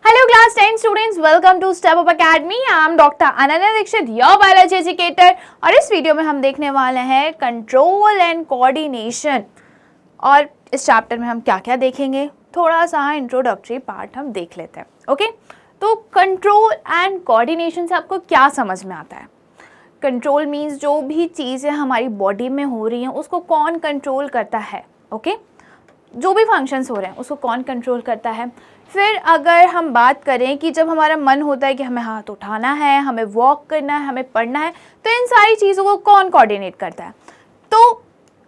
Hello class 10 students, welcome to Step Up Academy. I am Dr. Ananya Dixit, your biology educator. और इस video में हम देखने वाले हैं कंट्रोल एंड कोऑर्डिनेशन। और इस चैप्टर में हम क्या क्या देखेंगे, थोड़ा सा इंट्रोडक्टरी पार्ट हम देख लेते हैं। ओके, तो कंट्रोल एंड कोऑर्डिनेशन से आपको क्या समझ में आता है? कंट्रोल मीन्स जो भी चीज़ें हमारी बॉडी में हो रही हैं उसको कौन कंट्रोल करता है। ओके, जो भी फंक्शंस हो रहे हैं उसको कौन कंट्रोल करता है। फिर अगर हम बात करें कि जब हमारा मन होता है कि हमें हाथ उठाना है, हमें वॉक करना है, हमें पढ़ना है, तो इन सारी चीज़ों को कौन कोऑर्डिनेट करता है। तो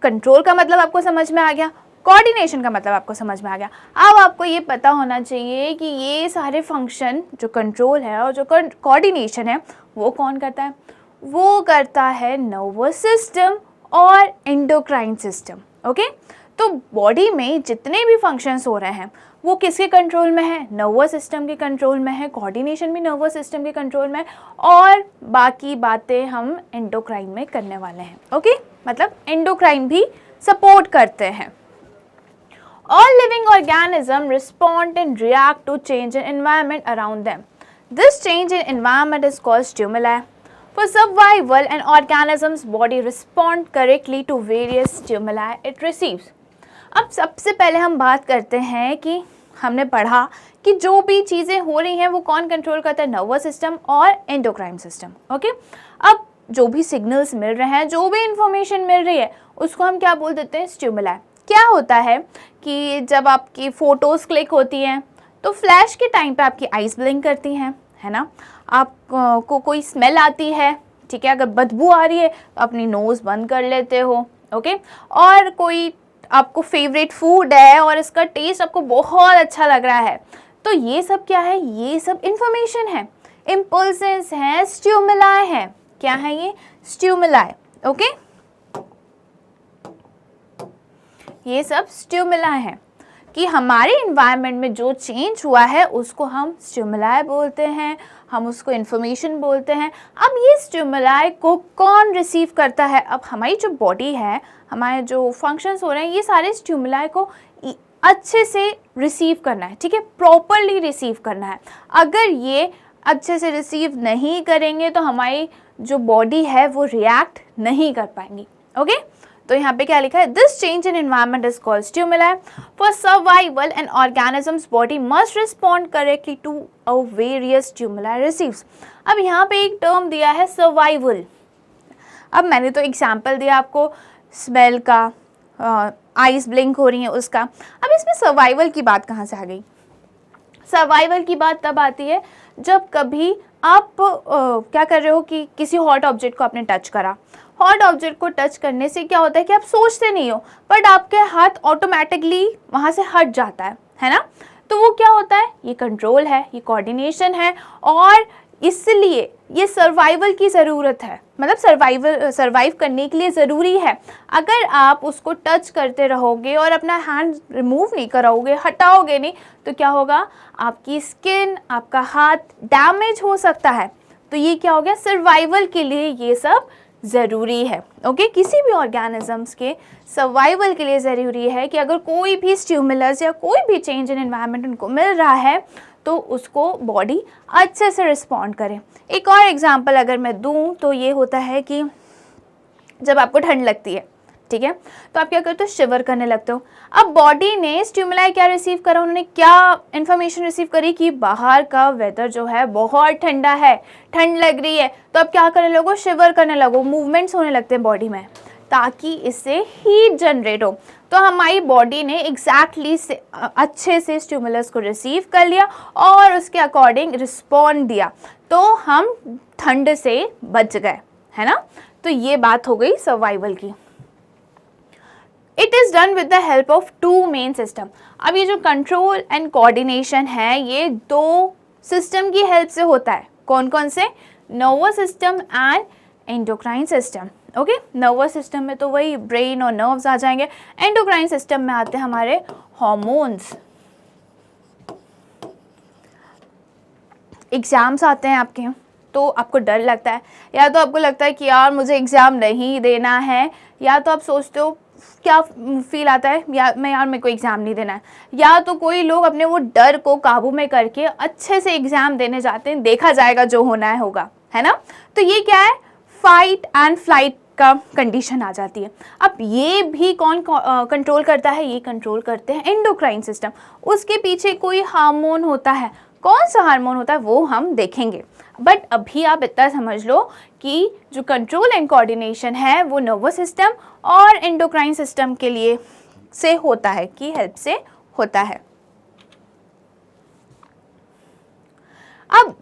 कंट्रोल का मतलब आपको समझ में आ गया, कोऑर्डिनेशन का मतलब आपको समझ में आ गया। अब आपको ये पता होना चाहिए कि ये सारे फंक्शन जो कंट्रोल है और जो कोऑर्डिनेशन है वो कौन करता है। वो करता है नर्वस सिस्टम और एंडोक्राइन सिस्टम। ओके, तो बॉडी में जितने भी फंक्शंस हो रहे हैं वो किसके कंट्रोल में है? नर्वस सिस्टम के कंट्रोल में है। कोऑर्डिनेशन भी नर्वस सिस्टम के कंट्रोल में है और बाकी बातें हम एंडोक्राइन में करने वाले हैं। ओके, मतलब एंडोक्राइन भी सपोर्ट करते हैं। All living organisms respond and react to change in environment around them. This change in environment is called stimuli. For survival, an organism's body respond correctly to various stimuli it receives. अब सबसे पहले हम बात करते हैं कि हमने पढ़ा कि जो भी चीज़ें हो रही हैं वो कौन कंट्रोल करता है? नर्वस सिस्टम और एंडोक्राइन सिस्टम। ओके, अब जो भी सिग्नल्स मिल रहे हैं, जो भी इंफॉर्मेशन मिल रही है उसको हम क्या बोल देते हैं? स्टिमुलाई। क्या होता है कि जब आपकी फ़ोटोज़ क्लिक होती हैं तो फ्लैश के टाइम पे आपकी आइज़ ब्लिंक करती हैं, है ना। आपको कोई स्मेल आती है, ठीक है, अगर बदबू आ रही है तो अपनी नोज़ बंद कर लेते हो। ओके, और कोई आपको फेवरेट फूड है और इसका टेस्ट आपको बहुत अच्छा लग रहा है, तो ये सब क्या है? ये सब इंफॉर्मेशन है, इम्पल्सेस हैं, स्टिमुलाई हैं। क्या है ये? स्टिमुलाई। ओके, ये सब स्टिमुलाई हैं कि हमारे इन्वायरमेंट में जो चेंज हुआ है उसको हम स्टिमुलाई बोलते हैं, हम उसको इन्फॉर्मेशन बोलते हैं। अब ये स्टिमुलाई को कौन रिसीव करता है? अब हमारी जो बॉडी है, हमारे जो फंक्शंस हो रहे हैं, ये सारे स्टिमुलाई को अच्छे से रिसीव करना है, ठीक है, प्रॉपरली रिसीव करना है। अगर ये अच्छे से रिसीव नहीं करेंगे तो हमारी जो बॉडी है वो रिएक्ट नहीं कर पाएंगी। ओके, तो यहाँ पे क्या लिखा है? This change in environment is called stimuli. For survival an organisms body must respond correctly to a various stimuli receives. अब यहाँ पे एक टर्म दिया है सर्वाइवल। अब मैंने तो एग्जाम्पल दिया आपको स्मेल का, आइज ब्लिंक हो रही है उसका। अब इसमें सर्वाइवल की बात कहाँ से आ गई? सर्वाइवल की बात तब आती है जब कभी आप क्या कर रहे हो कि किसी हॉट ऑब्जेक्ट को आपने टच करा। हॉट ऑब्जेक्ट को टच करने से क्या होता है कि आप सोचते नहीं हो, बट आपके हाथ ऑटोमेटिकली वहाँ से हट जाता है ना। तो वो क्या होता है? ये कंट्रोल है, ये कोऑर्डिनेशन है, और इसलिए ये सर्वाइवल की ज़रूरत है, मतलब सर्वाइव करने के लिए ज़रूरी है। अगर आप उसको टच करते रहोगे और अपना हैंड रिमूव नहीं कराओगे, हटाओगे नहीं, तो क्या होगा? आपकी स्किन, आपका हाथ डैमेज हो सकता है। तो ये क्या हो गया? सर्वाइवल के लिए ये सब ज़रूरी है। ओके, किसी भी ऑर्गेनिजम्स के सर्वाइवल के लिए ज़रूरी है कि अगर कोई भी स्टिमुलस या कोई भी चेंज इन एनवायरनमेंट उनको मिल रहा है तो उसको बॉडी अच्छे से रिस्पॉन्ड करे। एक और एग्जांपल अगर मैं दूं तो ये होता है कि जब आपको ठंड लगती है, ठीक है, तो आप क्या करते हो? शिवर करने लगते हो। अब बॉडी ने स्टिमुलाई क्या रिसीव करा? उन्होंने क्या इन्फॉर्मेशन रिसीव करी कि बाहर का वेदर जो है बहुत ठंडा है, ठंड लग रही है, तो अब क्या करने लगो? शिवर करने लगो, मूवमेंट्स होने लगते हैं बॉडी में ताकि इससे हीट जनरेट हो। तो हमारी बॉडी ने एग्जैक्टली अच्छे से स्टिमुलस को रिसीव कर लिया और उसके अकॉर्डिंग रिस्पॉन्ड दिया, तो हम ठंड से बच गए, है ना। तो ये बात हो गई सर्वाइवल की। It is done with the help of two main system. अब ये जो कंट्रोल एंड कोऑर्डिनेशन है ये दो सिस्टम की हेल्प से होता है। कौन कौन से? Nervous system and endocrine system. Okay, nervous system में तो वही ब्रेन और नर्व्स आ जाएंगे, एंडोक्राइन सिस्टम में आते हैं हमारे हॉर्मोन्स। एग्जाम्स आते हैं आपके तो आपको डर लगता है, या तो आपको लगता है कि यार मुझे एग्ज़ाम नहीं देना है, या तो आप सोचते हो क्या फील आता है, या मेरे को एग्ज़ाम नहीं देना है, या तो कोई लोग अपने वो डर को काबू में करके अच्छे से एग्ज़ाम देने जाते हैं, देखा जाएगा जो होना है होगा, है ना। तो ये क्या है, फाइट एंड फ्लाइट का कंडीशन आ जाती है। अब ये भी कौन कंट्रोल करता है, ये कंट्रोल करते हैं एंडोक्राइन सिस्टम। उसके पीछे कोई हार्मोन होता है, कौन सा हार्मोन होता है वो हम देखेंगे, बट अभी आप इतना समझ लो कि जो कंट्रोल एंड कोऑर्डिनेशन है वो नर्वस सिस्टम और एंडोक्राइन सिस्टम के लिए से होता है, की हेल्प से होता है। अब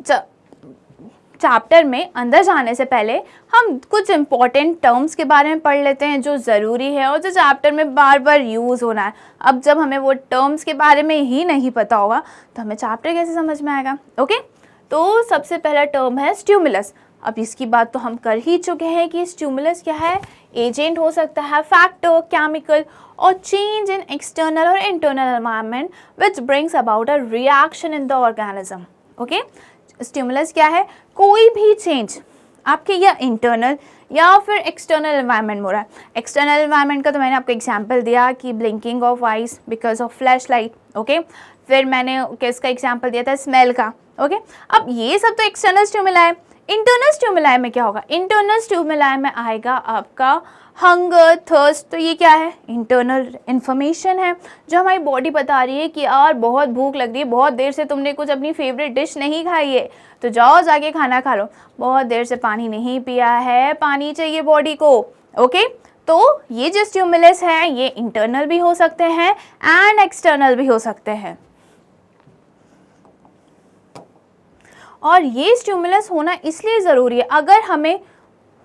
चैप्टर में अंदर जाने से पहले हम कुछ इंपॉर्टेंट टर्म्स के बारे में पढ़ लेते हैं जो ज़रूरी है और जो चैप्टर में बार बार यूज़ होना है। अब जब हमें वो टर्म्स के बारे में ही नहीं पता होगा तो हमें चैप्टर कैसे समझ में आएगा। ओके, तो सबसे पहला टर्म है स्टिमुलस। अब इसकी बात तो हम कर ही चुके हैं कि स्टिमुलस क्या है, एजेंट हो सकता है, फैक्टर, केमिकल और चेंज इन एक्सटर्नल और internal environment which brings about a reaction in the organism. Okay, stimulus क्या है, कोई भी चेंज आपके या इंटरनल या फिर एक्सटर्नल एनवायरनमेंट में हो रहा है। एक्सटर्नल एनवायरनमेंट का तो मैंने आपको एग्जांपल दिया कि blinking of eyes because of flash light. Okay, फिर मैंने किसका एग्जांपल दिया था, स्मेल का। ओके, अब ये सब तो एक्सटर्नल स्टिमुलाई है। इंटरनल स्टिमुलाई में क्या होगा, इंटरनल स्टिमुलाई में आएगा आपका हंगर, थर्स्ट। तो ये क्या है, इंटरनल इन्फॉर्मेशन है जो हमारी बॉडी बता रही है कि यार बहुत भूख लग रही है, बहुत देर से तुमने कुछ अपनी फेवरेट डिश नहीं खाई है तो जाओ जाके खाना खा लो, बहुत देर से पानी नहीं पिया है, पानी चाहिए बॉडी को। ओके, तो ये जो स्टिमुलस है ये इंटरनल भी हो सकते हैं एंड एक्सटर्नल भी हो सकते हैं। और ये स्टिमुलस होना इसलिए ज़रूरी है, अगर हमें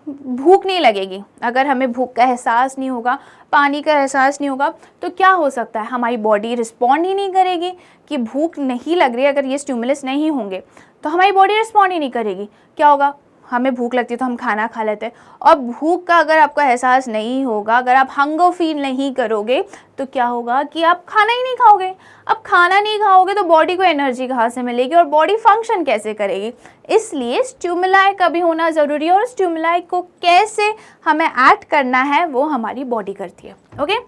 भूख नहीं लगेगी, अगर हमें भूख का एहसास नहीं होगा, पानी का एहसास नहीं होगा, तो क्या हो सकता है, हमारी बॉडी रिस्पॉन्ड ही नहीं करेगी कि भूख नहीं लग रही है। अगर ये स्टिमुलस नहीं होंगे तो हमारी बॉडी रिस्पॉन्ड ही नहीं करेगी। क्या होगा, हमें भूख लगती है तो हम खाना खा लेते हैं, और भूख का अगर आपको एहसास नहीं होगा, अगर आप हंगर फील नहीं करोगे तो क्या होगा कि आप खाना ही नहीं खाओगे। अब खाना नहीं खाओगे तो बॉडी को एनर्जी कहाँ से मिलेगी और बॉडी फंक्शन कैसे करेगी। इसलिए स्टिमुलाई का भी होना ज़रूरी है, और स्टिमुलाई को कैसे हमें ऐड करना है वो हमारी बॉडी करती है। ओके,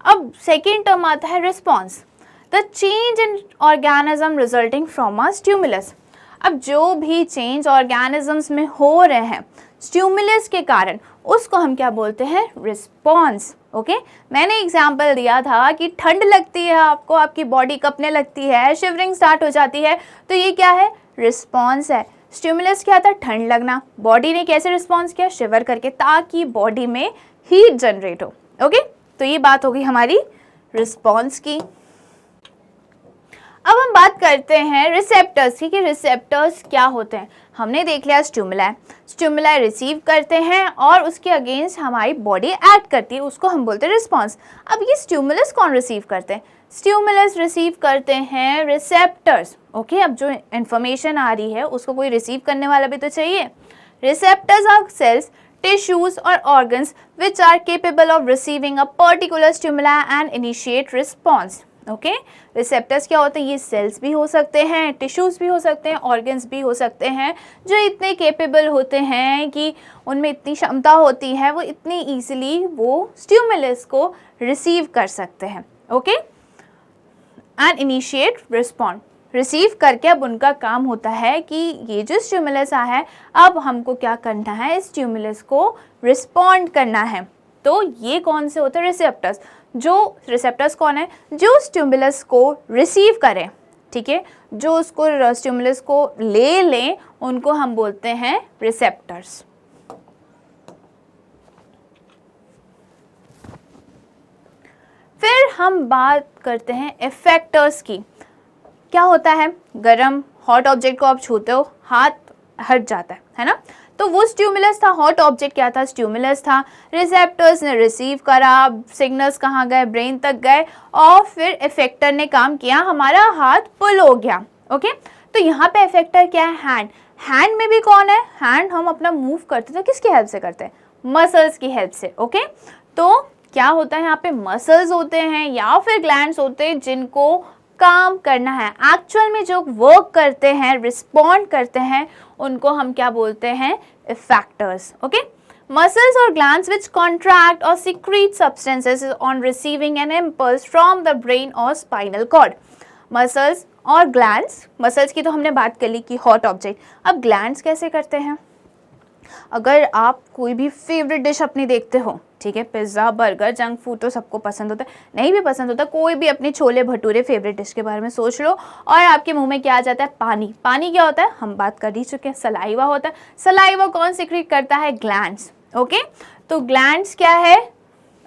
अब सेकेंड टर्म आता है response, the change in organism resulting from a stimulus. अब जो भी चेंज ऑर्गेनिजम्स में हो रहे हैं स्टिमुलस के कारण, उसको हम क्या बोलते हैं, रिस्पॉन्स। ओके, मैंने एग्जांपल दिया था कि ठंड लगती है आपको, आपकी बॉडी कँपने लगती है, शिवरिंग स्टार्ट हो जाती है, तो ये क्या है, रिस्पॉन्स है। स्टिमुलस क्या था, ठंड लगना, बॉडी ने कैसे रिस्पॉन्स किया, शिवर करके, ताकि बॉडी में हीट जनरेट हो। ओके, तो ये बात होगी हमारी रिस्पॉन्स की। अब हम बात करते हैं रिसेप्टर्स की, कि रिसेप्टर्स क्या होते हैं। हमने देख लिया स्टिमुलाई रिसीव करते हैं और उसके अगेंस्ट हमारी बॉडी एक्ट करती है, उसको हम बोलते हैं रिस्पॉन्स। अब ये स्टिमुलस कौन रिसीव करते हैं, स्टिमुलस रिसीव करते हैं रिसेप्टर्स। ओके, अब जो इन्फॉर्मेशन आ रही है उसको कोई रिसीव करने वाला भी तो चाहिए। Receptors are cells, tissues or organs which are capable of receiving a particular stimuli and initiate response. Okay, receptors क्या होते हैं, ये सेल्स भी हो सकते हैं, टिश्यूज़ भी हो सकते हैं, ऑर्गन्स भी हो सकते हैं, जो इतने केपेबल होते हैं कि उनमें इतनी क्षमता होती है, वो इतनी ईजिली वो स्टिमुलस को रिसीव कर सकते हैं। Okay, and initiate respond, receive करके अब उनका काम होता है कि ये जो स्टिमुलस आया है अब हमको क्या करना है, स्टिमुलस को रिस्पॉन्ड करना है। तो ये कौन से होते हैं, रिसेप्टर्स। जो रिसेप्टर्स कौन है, जो स्टिमुलस को रिसीव करें, ठीक है, जो उसको स्टिमुलस को ले लें, उनको हम बोलते हैं रिसेप्टर्स। फिर हम बात करते हैं इफेक्टर्स की। क्या होता है, गरम हॉट ऑब्जेक्ट को आप छूते हो, हाथ हट जाता है ना, तो वो स्टिमुलस था। हॉट ऑब्जेक्ट क्या था, स्टिमुलस था। रिसेप्टर्स ने रिसीव करा, सिग्नल्स कहाँ गए, ब्रेन तक गए, और फिर इफेक्टर ने काम किया, हमारा हाथ पुल हो गया। ओके, तो यहाँ पे इफेक्टर क्या है, हैंड। हैंड में भी कौन है, हैंड हम अपना मूव करते तो किसकी हेल्प से करते हैं, मसल्स की हेल्प से। ओके, तो क्या होता है, यहाँ पे मसल्स होते हैं या फिर ग्लैंड्स होते हैं जिनको काम करना है, एक्चुअल में जो वर्क करते हैं, रिस्पॉन्ड करते हैं, उनको हम क्या बोलते हैं, effectors. Okay, Muscles or glands which contract or secrete substances on receiving an impulse from the brain or spinal cord. Muscles और glands, muscles की तो हमने बात कर ली कि hot object. अब glands कैसे करते हैं? अगर आप कोई भी फेवरेट डिश अपनी देखते हो, ठीक है, पिज़्ज़ा, बर्गर, जंक फूड तो सबको पसंद होता है, नहीं भी पसंद होता, कोई भी अपनी छोले भटूरे फेवरेट डिश के बारे में सोच लो और आपके मुंह में क्या आ जाता है? पानी. पानी क्या होता है? हम बात कर ही चुके हैं, सलाइवा होता है. सलाइवा कौन सिक्रीट करता है? ग्लैंड्स. ओके, तो ग्लैंड्स क्या है?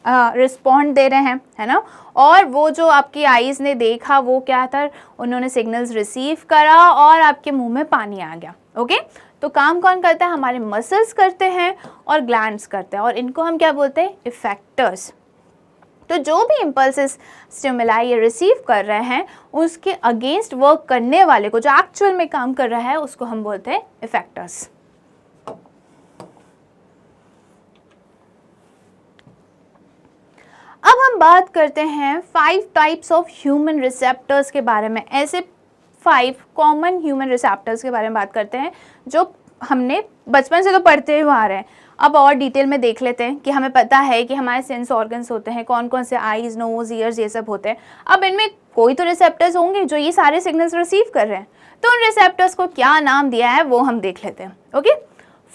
रिस्पॉन्ड दे रहे हैं, है ना. और वो जो आपकी आईज ने देखा वो क्या था? उन्होंने सिग्नल्स रिसीव करा और आपके मुंह में पानी आ गया. ओके, तो काम कौन करता है? हमारे मसल्स करते हैं और ग्लैंड्स करते हैं, और इनको हम क्या बोलते हैं? इफेक्टर्स. तो जो भी इम्पल्सेस स्टिमुलाई ये रिसीव कर रहे हैं उसके अगेंस्ट वर्क करने वाले को, जो एक्चुअल में काम कर रहा है, उसको हम बोलते हैं इफेक्टर्स. अब हम बात करते हैं 5 टाइप्स ऑफ ह्यूमन रिसेप्टर्स के बारे में. ऐसे 5 कॉमन ह्यूमन रिसेप्टर्स के बारे में बात करते हैं जो हमने बचपन से तो पढ़ते हुए आ रहे हैं. अब और डिटेल में देख लेते हैं कि हमें पता है कि हमारे सेंस ऑर्गन्स होते हैं, कौन कौन से आईज, नोज, ईयर्स, ये सब होते हैं. अब इनमें कोई तो रिसेप्टर्स होंगे जो ये सारे सिग्नल्स रिसीव कर रहे हैं. तो उन रिसेप्टर्स को क्या नाम दिया है वो हम देख लेते हैं. ओके,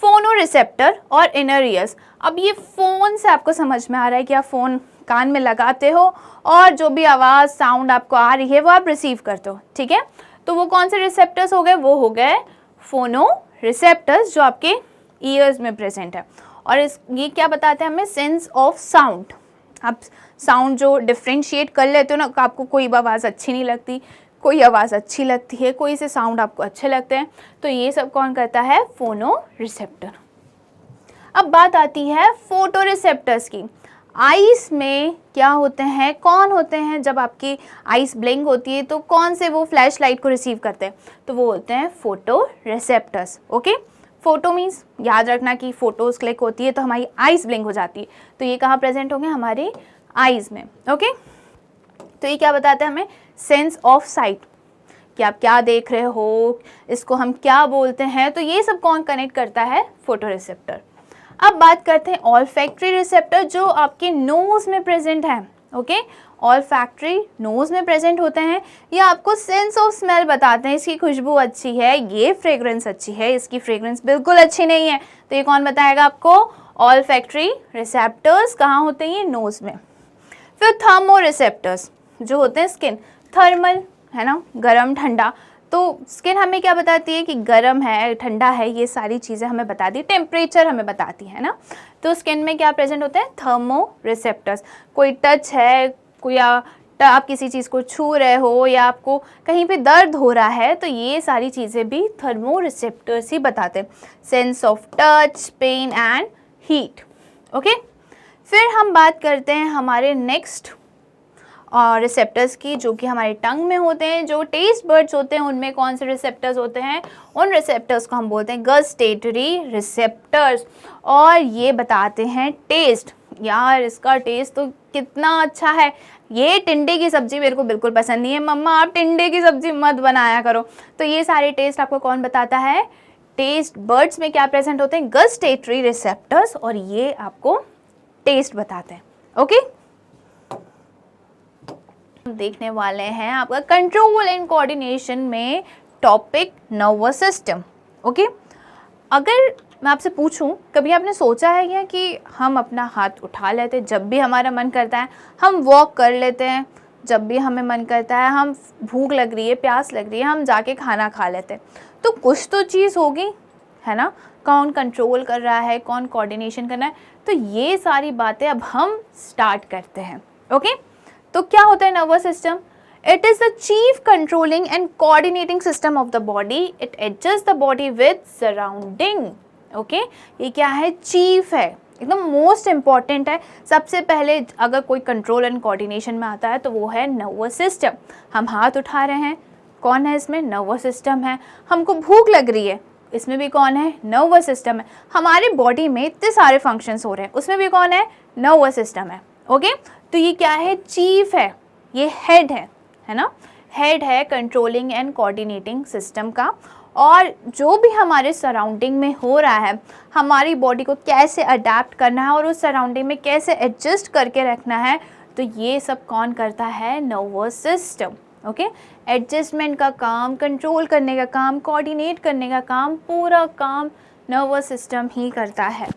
फोनो रिसेप्टर और इनर ईयर्स. अब ये फ़ोन से आपको समझ में आ रहा है कि आप फ़ोन कान में लगाते हो और जो भी आवाज़, साउंड आपको आ रही है वो आप रिसीव करते हो. ठीक है, तो वो कौन से रिसेप्टर्स हो गए? वो हो गए फोनो रिसेप्टर्स जो आपके ईयर्स में प्रेजेंट है. और ये क्या बताते हैं हमें? Sense of sound. आप साउंड जो डिफ्रेंशिएट कर लेते हो ना, आपको कोई आवाज़ अच्छी नहीं लगती, कोई आवाज़ अच्छी लगती है, कोई से साउंड आपको अच्छे लगते हैं, तो ये सब कौन करता है? फोनो रिसेप्टर. अब बात आती है फोटो रिसेप्टर्स की. आइस में क्या होते हैं, कौन होते हैं? जब आपकी आइस ब्लिंक होती है तो कौन से वो फ्लैश लाइट को रिसीव करते हैं? तो वो होते हैं photo receptors. Okay, photo means याद रखना कि फोटोज क्लिक होती है तो हमारी आइस ब्लिंक हो जाती है, तो ये कहाँ प्रेजेंट होंगे? हमारे आइज में. ओके, तो ये क्या बताते हैं हमें? सेंस ऑफ साइट, कि आप क्या देख रहे हो, इसको हम क्या बोलते हैं. तो ये सब कौन कनेक्ट करता है? Photo receptor. अब बात करते हैं ऑल्फैक्टरी रिसेप्टर जो आपके नोज में प्रेजेंट है. ओके, ऑल्फैक्टरी नोज में प्रेजेंट होते हैं. ये आपको सेंस ऑफ स्मेल बताते हैं, इसकी खुशबू अच्छी है, ये फ्रेग्रेंस अच्छी है, इसकी फ्रेग्रेंस बिल्कुल अच्छी नहीं है. तो ये कौन बताएगा आपको? Olfactory receptors. कहाँ होते हैं? ये नोज में. फिर थर्मो रिसेप्टर्स जो होते हैं स्किन, थर्मल है ना, गरम ठंडा. तो स्किन हमें क्या बताती है? कि गर्म है, ठंडा है, ये सारी चीज़ें हमें बताती है, टेम्परेचर हमें बताती है ना. तो स्किन में क्या प्रेजेंट होते हैं? Thermo receptors. कोई टच है, कोई आप किसी चीज़ को छू रहे हो या आपको कहीं पे दर्द हो रहा है, तो ये सारी चीज़ें भी थर्मो रिसेप्टर्स ही बताते हैं. Sense of touch, pain and heat. Okay, फिर हम बात करते हैं हमारे नेक्स्ट रिसेप्टर्स की, जो कि हमारे टंग में होते हैं. जो टेस्ट बर्ड्स होते हैं उनमें कौन से रिसेप्टर्स होते हैं? उन रिसेप्टर्स को हम बोलते हैं गस्टेटरी रिसेप्टर्स. और ये बताते हैं टेस्ट. यार इसका टेस्ट तो कितना अच्छा है. ये टिंडे की सब्ज़ी मेरे को बिल्कुल पसंद नहीं है, मम्मा आप टिंडे की सब्ज़ी मत बनाया करो. तो ये सारे टेस्ट आपको कौन बताता है? टेस्ट बर्ड्स में क्या प्रेजेंट होते हैं? गस्टेटरी रिसेप्टर्स, और ये आपको टेस्ट बताते हैं. ओके, देखने वाले हैं आपका कंट्रोल एंड कोऑर्डिनेशन में टॉपिक नर्वस सिस्टम. ओके, अगर मैं आपसे पूछूं, कभी आपने सोचा है क्या कि हम अपना हाथ उठा लेते हैं जब भी हमारा मन करता है, हम वॉक कर लेते हैं जब भी हमें मन करता है, हम भूख लग रही है, प्यास लग रही है, हम जाके खाना खा लेते हैं, तो कुछ तो चीज़ होगी, है ना. कौन कंट्रोल कर रहा है, कौन कोऑर्डिनेशन कर रहा है? तो ये सारी बातें अब हम स्टार्ट करते हैं. ओके, तो क्या होता है nervous system? It is the chief controlling and coordinating system of the body. It adjust the body with surrounding. Okay, ये क्या है? चीफ है, एकदम मोस्ट इम्पॉर्टेंट है. सबसे पहले अगर कोई कंट्रोल एंड कोऑर्डिनेशन में आता है तो वो है नर्वस सिस्टम. हम हाथ उठा रहे हैं, कौन है इसमें? नर्वस सिस्टम है. हमको भूख लग रही है, इसमें भी कौन है? नर्वस सिस्टम है. हमारे बॉडी में इतने सारे फंक्शंस हो रहे हैं, उसमें भी कौन है? नर्वस सिस्टम है. ओके, तो ये क्या है? चीफ है, ये हेड है ना. हेड है कंट्रोलिंग एंड कोऑर्डिनेटिंग सिस्टम का, और जो भी हमारे सराउंडिंग में हो रहा है, हमारी बॉडी को कैसे अडेप्ट करना है और उस सराउंडिंग में कैसे एडजस्ट करके रखना है, तो ये सब कौन करता है? Nervous system. ओके, एडजस्टमेंट का काम, कंट्रोल करने का काम, कोऑर्डिनेट करने का काम, पूरा काम नर्वस सिस्टम ही करता है।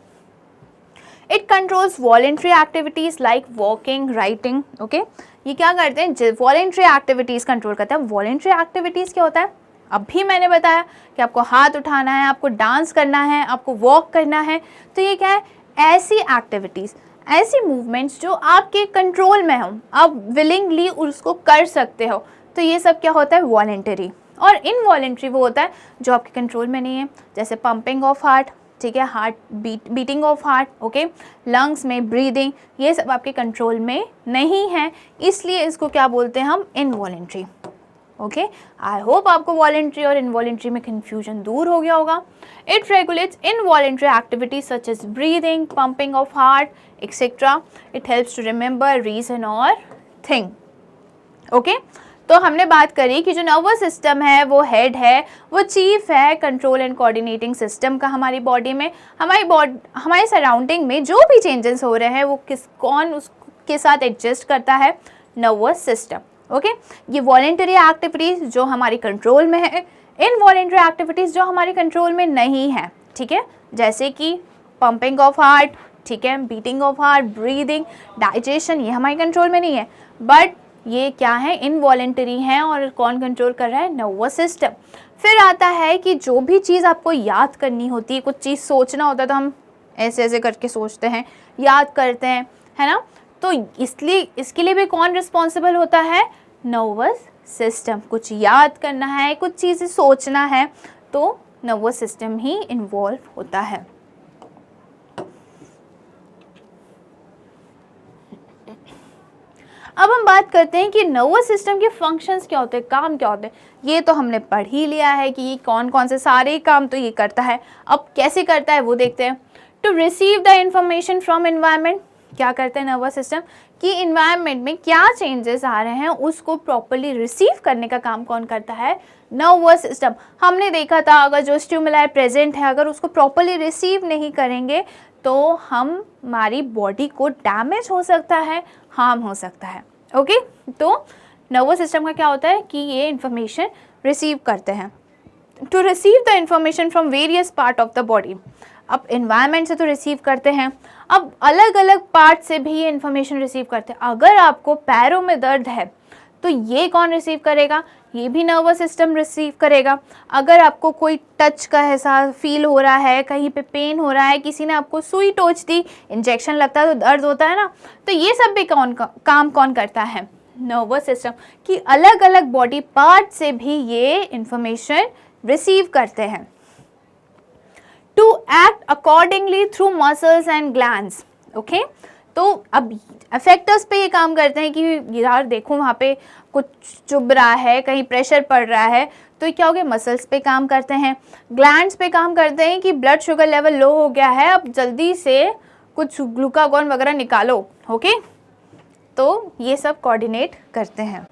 It controls voluntary activities like walking, writing. Okay, ये क्या करते हैं? वॉलेंट्री एक्टिविटीज़ कंट्रोल करता है। वॉलेंट्री एक्टिविटीज़ क्या होता है? अभी मैंने बताया कि आपको हाथ उठाना है, आपको डांस करना है, आपको वॉक करना है, तो ये क्या है? ऐसी एक्टिविटीज़, ऐसी मूवमेंट्स जो आपके कंट्रोल में हो, आप विलिंगली उसको कर सकते हो, तो ये सब क्या होता है? वॉलेंटरी। और इनवॉलेंट्री वो होता है जो आपके कंट्रोल में नहीं है, जैसे पंपिंग ऑफ हार्ट, ठीक है, heart beating of heart, okay, lungs में ब्रीदिंग, ये सब आपके कंट्रोल में नहीं है, इसलिए इसको क्या बोलते हैं हम? इनवॉलेंट्री। ओके, आई होप आपको वॉलेंट्री और इनवॉलेंट्री में कन्फ्यूजन दूर हो गया होगा। It regulates involuntary activities such as breathing, pumping of heart etcetera. It helps to remember, reason और थिंक। ओके, तो हमने बात करी कि जो नर्वस सिस्टम है वो हेड है, वो चीफ है कंट्रोल एंड कोऑर्डिनेटिंग सिस्टम का हमारी बॉडी में। हमारे सराउंडिंग में जो भी चेंजेस हो रहे हैं वो कौन उसके साथ एडजस्ट करता है? Nervous system. ओके, ये वॉलेंटरी एक्टिविटीज़ जो हमारी कंट्रोल में है, इनवॉलेंटरी एक्टिविटीज़ जो हमारे कंट्रोल में नहीं है, ठीक है, जैसे कि पंपिंग ऑफ हार्ट, ठीक है, beating of heart, breathing, digestion, ये हमारे कंट्रोल में नहीं है, बट ये क्या है? इनवॉलेंटरी हैं। और कौन कंट्रोल कर रहा है? Nervous system. फिर आता है कि जो भी चीज़ आपको याद करनी होती है, कुछ चीज़ सोचना होता है तो हम ऐसे ऐसे करके सोचते हैं, याद करते हैं, है ना, तो इसलिए इसके लिए भी कौन रिस्पॉन्सिबल होता है? Nervous system. कुछ याद करना है, कुछ चीज़ें सोचना है, तो नर्वस सिस्टम ही इन्वॉल्व होता है। अब हम बात करते हैं कि नर्वस सिस्टम के फंक्शंस क्या होते हैं, काम क्या होते हैं। ये तो हमने पढ़ ही लिया है कि ये कौन कौन से सारे काम तो ये करता है। अब कैसे करता है वो देखते हैं। To receive the information from environment, क्या करते हैं नर्वस सिस्टम? कि इन्वायरमेंट में क्या चेंजेस आ रहे हैं उसको प्रॉपर्ली रिसीव करने का काम कौन करता है? Nervous system. हमने देखा था अगर जो स्टिमुलाई प्रेजेंट है, अगर उसको प्रॉपर्ली रिसीव नहीं करेंगे तो हमारी बॉडी को डैमेज हो सकता है, हार्म हो सकता है। ओके, तो नर्वस सिस्टम का क्या होता है कि ये इंफॉर्मेशन रिसीव करते हैं। To receive the information from various part of the body, अब एनवायरनमेंट से तो रिसीव करते हैं, अब अलग अलग पार्ट से भी ये इन्फॉर्मेशन रिसीव करते हैं। अगर आपको पैरों में दर्द है तो ये कौन रिसीव करेगा? ये भी नर्वस सिस्टम रिसीव करेगा। अगर आपको कोई टच का एहसास फील हो रहा है, कहीं पे पेन हो रहा है, किसी ने आपको सुई टोच दी, इंजेक्शन लगता है तो दर्द होता है ना, तो ये सब भी काम कौन करता है? Nervous system. कि अलग अलग बॉडी पार्ट से भी ये इंफॉर्मेशन रिसीव करते हैं। To act accordingly through muscles and glands. Okay, तो अब अफेक्टर्स पे ये काम करते हैं कि यार देखो वहाँ पे कुछ चुभ रहा है, कहीं प्रेशर पड़ रहा है, तो ये क्या हो गया? मसल्स पे काम करते हैं। ग्लैंड्स पे काम करते हैं कि ब्लड शुगर लेवल लो हो गया है, अब जल्दी से कुछ ग्लूकागॉन वगैरह निकालो। ओके, तो ये सब कोऑर्डिनेट करते हैं।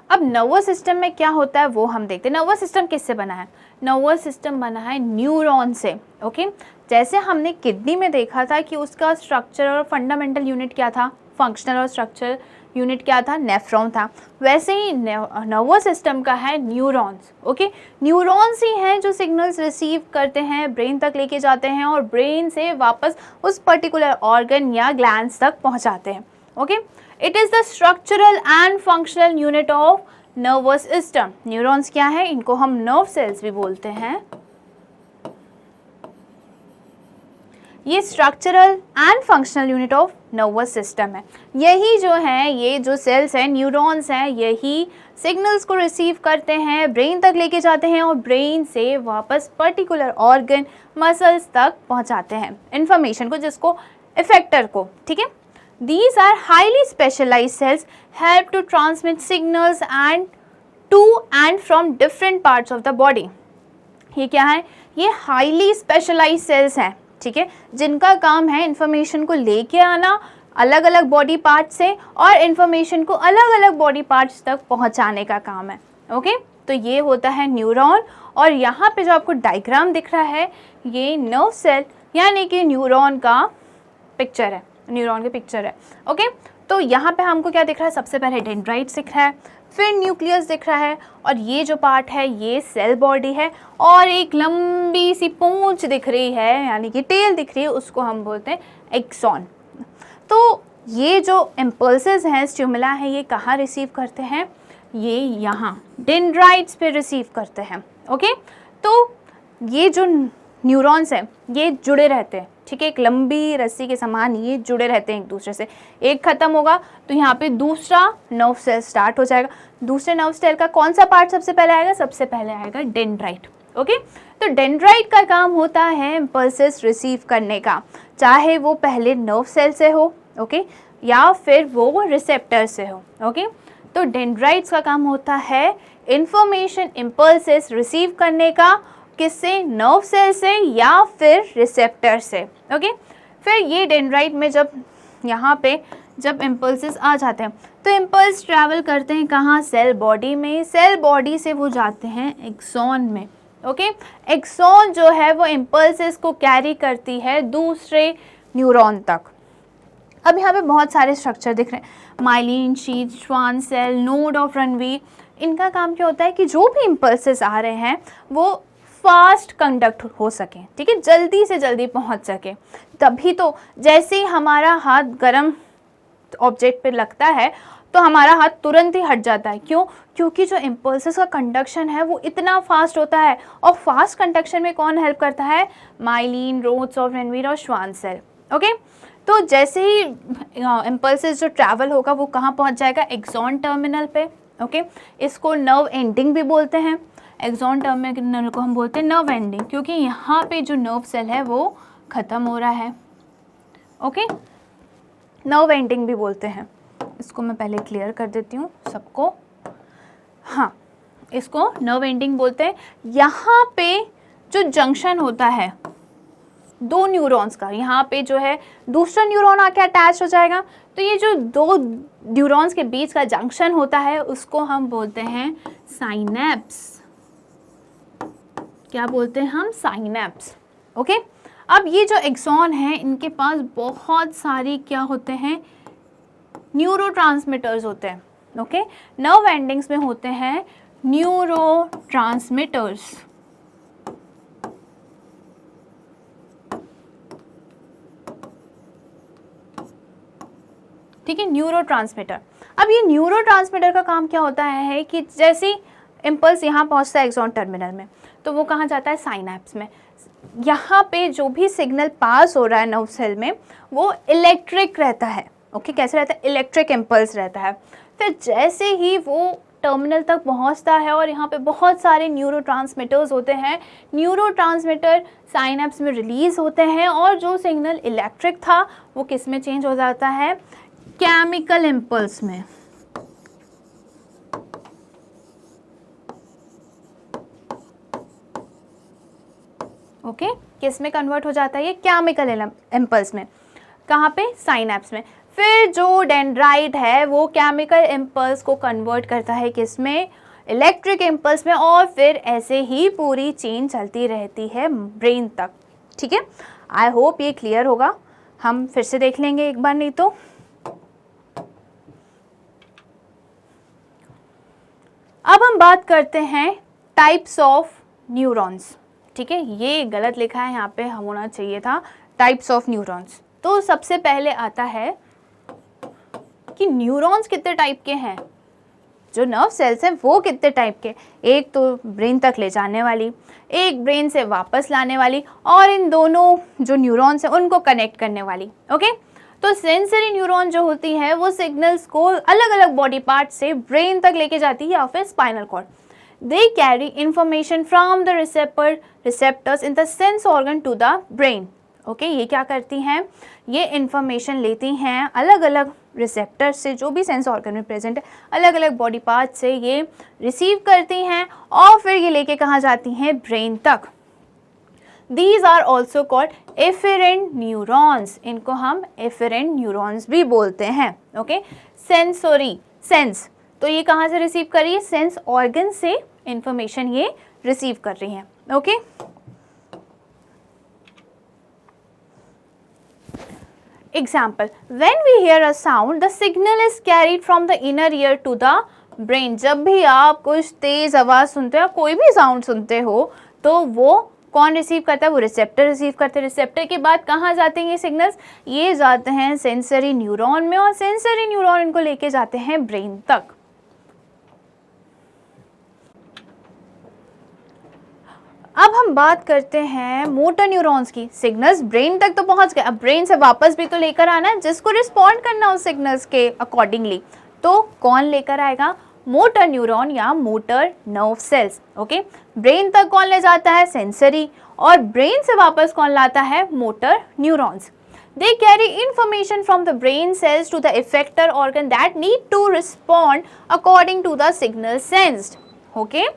अब नर्वस सिस्टम में क्या होता है वो हम देखते हैं। नर्वस सिस्टम किससे बना है? नर्वस सिस्टम बना है न्यूरॉन से। ओके, जैसे हमने किडनी में देखा था कि उसका स्ट्रक्चर और फंडामेंटल यूनिट क्या था, फंक्शनल और स्ट्रक्चरल यूनिट क्या था, नेफ्रॉन था, वैसे ही नर्वस सिस्टम का है न्यूरॉन्स। ओके, न्यूरॉन्स ही हैं जो सिग्नल्स रिसीव करते हैं, ब्रेन तक लेके जाते हैं और ब्रेन से वापस उस पर्टिकुलर ऑर्गन या ग्लैंड्स तक पहुंचाते हैं। Okay, it is the structural and functional unit of nervous system. Neurons क्या है? इनको हम नर्व सेल्स भी बोलते हैं। ये structural and functional unit of nervous system है। यही जो है, ये जो सेल्स हैं, न्यूरॉन्स हैं, यही सिग्नल्स को रिसीव करते हैं, ब्रेन तक लेके जाते हैं और ब्रेन से वापस पर्टिकुलर ऑर्गन, मसल्स तक पहुंचाते हैं इंफॉर्मेशन को, जिसको इफेक्टर को। ठीक है, these are highly specialized cells help to transmit signals and to and from different parts of the body। ये क्या है? ये highly specialized cells हैं, ठीक है, जिनका काम है इन्फॉर्मेशन को लेके आना अलग अलग बॉडी पार्ट से और इन्फॉर्मेशन को अलग अलग बॉडी पार्ट्स तक पहुंचाने का काम है। ओके, तो ये होता है न्यूरॉन। और यहाँ पे जो आपको डायग्राम दिख रहा है ये नर्व सेल यानी कि न्यूरॉन का पिक्चर है, न्यूरॉन की पिक्चर है। ओके, तो यहाँ पे हमको क्या दिख रहा है, सबसे पहले डेंड्राइट्स दिख रहा है, फिर न्यूक्लियस दिख रहा है, और ये जो पार्ट है ये सेल बॉडी है, और एक लंबी सी पूंछ दिख रही है यानी कि टेल दिख रही है, उसको हम बोलते हैं एक्सॉन। तो ये जो इम्पल्सेस हैं, स्टिमुला हैं, ये कहाँ रिसीव करते हैं, ये यहाँ डेंड्राइट्स पे रिसीव करते हैं। ओके, तो ये जो न्यूरॉन्स हैं ये जुड़े रहते हैं, ठीक है, एक लंबी रस्सी के समान ये जुड़े रहते हैं एक दूसरे से। एक ख़त्म होगा तो यहाँ पे दूसरा नर्व सेल स्टार्ट हो जाएगा। दूसरे नर्व सेल का कौन सा पार्ट सबसे पहले आएगा, सबसे पहले आएगा डेंड्राइट। ओके, तो डेंड्राइट का काम होता है इम्पल्सेस रिसीव करने का, चाहे वो पहले नर्व सेल से हो, ओके, या फिर वो रिसेप्टर से हो। ओके, तो डेंड्राइट्स का काम होता है इंफॉर्मेशन इम्पल्सेस रिसीव करने का, किससे, नर्व सेल से या फिर रिसेप्टर से। ओके, फिर ये डेंड्राइट में जब यहाँ पे जब इम्पल्सेस आ जाते हैं तो इम्पल्स ट्रैवल करते हैं कहाँ, सेल बॉडी में, सेल बॉडी से वो जाते हैं एक्सॉन में। ओके, एक्सॉन जो है वो इम्पल्सेस को कैरी करती है दूसरे न्यूरॉन तक। अब यहाँ पे बहुत सारे स्ट्रक्चर दिख रहे हैं, myelin sheath, Schwann cell, node of Ranvier. इनका काम क्या होता है कि जो भी इम्पल्सेस आ रहे हैं वो फास्ट कंडक्ट हो सके, ठीक है, जल्दी से जल्दी पहुंच सके। तभी तो जैसे ही हमारा हाथ गर्म ऑब्जेक्ट पे लगता है तो हमारा हाथ तुरंत ही हट जाता है। क्यों, क्योंकि जो इम्पल्सेस का कंडक्शन है वो इतना फास्ट होता है, और फास्ट कंडक्शन में कौन हेल्प करता है, माइलिन, रोड्स ऑफ रनवीर और श्वान सेल। ओके, तो जैसे ही इम्पल्सेस जो ट्रैवल होगा वो कहाँ पहुँच जाएगा, एक्सॉन टर्मिनल पे। ओके, इसको नर्व एंडिंग भी बोलते हैं, एक्सॉन टर्मिनल को हम बोलते हैं नर्व एंडिंग, क्योंकि यहाँ पे जो नर्व सेल है वो ख़त्म हो रहा है। ओके, नर्व एंडिंग भी बोलते हैं, इसको मैं पहले क्लियर कर देती हूँ सबको। हाँ, इसको नर्व एंडिंग बोलते हैं। यहाँ पे जो जंक्शन होता है दो न्यूरॉन्स का, यहाँ पे जो है दूसरा न्यूरॉन आके अटैच हो जाएगा, तो ये जो दो न्यूरॉन्स के बीच का जंक्शन होता है उसको हम बोलते हैं साइनेप्स। क्या बोलते हैं हम, साइनेप्स। ओके, अब ये जो एक्सॉन है इनके पास बहुत सारी क्या होते हैं, न्यूरोट्रांसमीटर्स होते हैं। ओके, नर्व एंडिंग्स में होते हैं न्यूरोट्रांसमीटर्स। ठीक है, न्यूरोट्रांसमीटर। अब ये न्यूरोट्रांसमीटर का काम क्या होता है कि जैसे इम्पल्स यहाँ पहुँचता है एक्सॉन टर्मिनल में तो वो कहाँ जाता है, साइनेप्स में। यहाँ पे जो भी सिग्नल पास हो रहा है नर्व सेल में वो इलेक्ट्रिक रहता है। ओके, कैसे रहता है, इलेक्ट्रिक इम्पल्स रहता है। फिर जैसे ही वो टर्मिनल तक पहुँचता है और यहाँ पे बहुत सारे न्यूरोट्रांसमीटर्स होते हैं, न्यूरोट्रांसमीटर साइनेप्स में रिलीज़ होते हैं, और जो सिग्नल इलेक्ट्रिक था वो किस में चेंज हो जाता है, केमिकल इम्पल्स में। ओके, किस में कन्वर्ट हो जाता है, ये केमिकल इम्पल्स में। कहाँ पे, साइनेप्स में। फिर जो डेंड्राइट है वो केमिकल इम्पल्स को कन्वर्ट करता है किस में, इलेक्ट्रिक इम्पल्स में, और फिर ऐसे ही पूरी चेन चलती रहती है ब्रेन तक। ठीक है, आई होप ये क्लियर होगा। हम फिर से देख लेंगे एक बार नहीं तो। अब हम बात करते हैं टाइप्स ऑफ न्यूरॉन्स। ठीक है, ये गलत लिखा है यहाँ पे, होना चाहिए था टाइप्स ऑफ न्यूरॉन्स। तो सबसे पहले आता है कि न्यूरॉन्स कितने टाइप के हैं, जो नर्व सेल्स हैं वो कितने टाइप के। एक तो ब्रेन तक ले जाने वाली, एक ब्रेन से वापस लाने वाली, और इन दोनों जो न्यूरॉन्स हैं उनको कनेक्ट करने वाली। ओके, तो सेंसरी न्यूरॉन जो होती है वो सिग्नल्स को अलग अलग बॉडी पार्ट से ब्रेन तक लेके जाती है या फिर spinal cord. They carry information from the receptors in the sense organ to the brain. Okay, ये क्या करती हैं, ये इंफॉर्मेशन लेती हैं अलग अलग रिसेप्टर से, जो भी सेंस ऑर्गन में प्रेजेंट है, अलग अलग बॉडी पार्ट से ये रिसीव करती हैं, और फिर ये लेके कहाँ जाती हैं, ब्रेन तक। These are also called efferent neurons. इनको हम efferent neurons भी बोलते हैं. Okay? Sensory, sense. तो ये कहाँ से रिसीव कर रही है? सेंस ऑर्गन से इंफॉर्मेशन ये रिसीव कर रही है. Okay, example, when we hear a sound the signal is carried from the inner ear to the brain. जब भी आप कुछ तेज आवाज सुनते हो, कोई भी साउंड सुनते हो, तो वो कौन रिसीव करता है? वो रिसेप्टर रिसीव करते हैं. रिसेप्टर के बाद कहाँ जाते हैं ये सिग्नल्स? ये जाते हैं सेंसरी न्यूरॉन में, और सेंसरी न्यूरॉन इनको लेके जाते हैं ब्रेन तक. अब हम बात करते हैं मोटर न्यूरॉन्स की. सिग्नल्स ब्रेन तक तो पहुंच गए, अब ब्रेन से वापस भी तो लेकर आना है, जिसको रिस्पॉन्ड करना उस सिग्नल्स के अकॉर्डिंगली. तो कौन लेकर आएगा? मोटर न्यूरॉन या motor nerve cells. Okay, brain तक कौन ले जाता है? सेंसरी. और ब्रेन से वापस कौन लाता है? Motor neurons. They carry information from the brain cells to the effector organ that need to respond according to the signal sensed. Okay?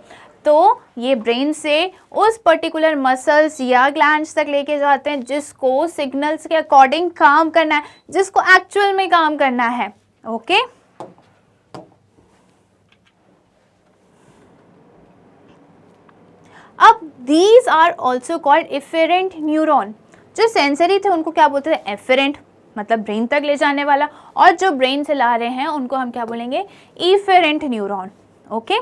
तो ये ब्रेन से उस पर्टिकुलर मसल्स या ग्लैंड्स तक लेके जाते हैं जिसको सिग्नल्स के अकॉर्डिंग काम करना है, जिसको एक्चुअल में काम करना है. ओके, अब these are also called afferent neuron. जो सेंसरी थे उनको क्या बोलते थे? एफेरेंट, मतलब ब्रेन तक ले जाने वाला, और जो ब्रेन से ला रहे हैं उनको हम क्या बोलेंगे? Efferent neuron. Okay,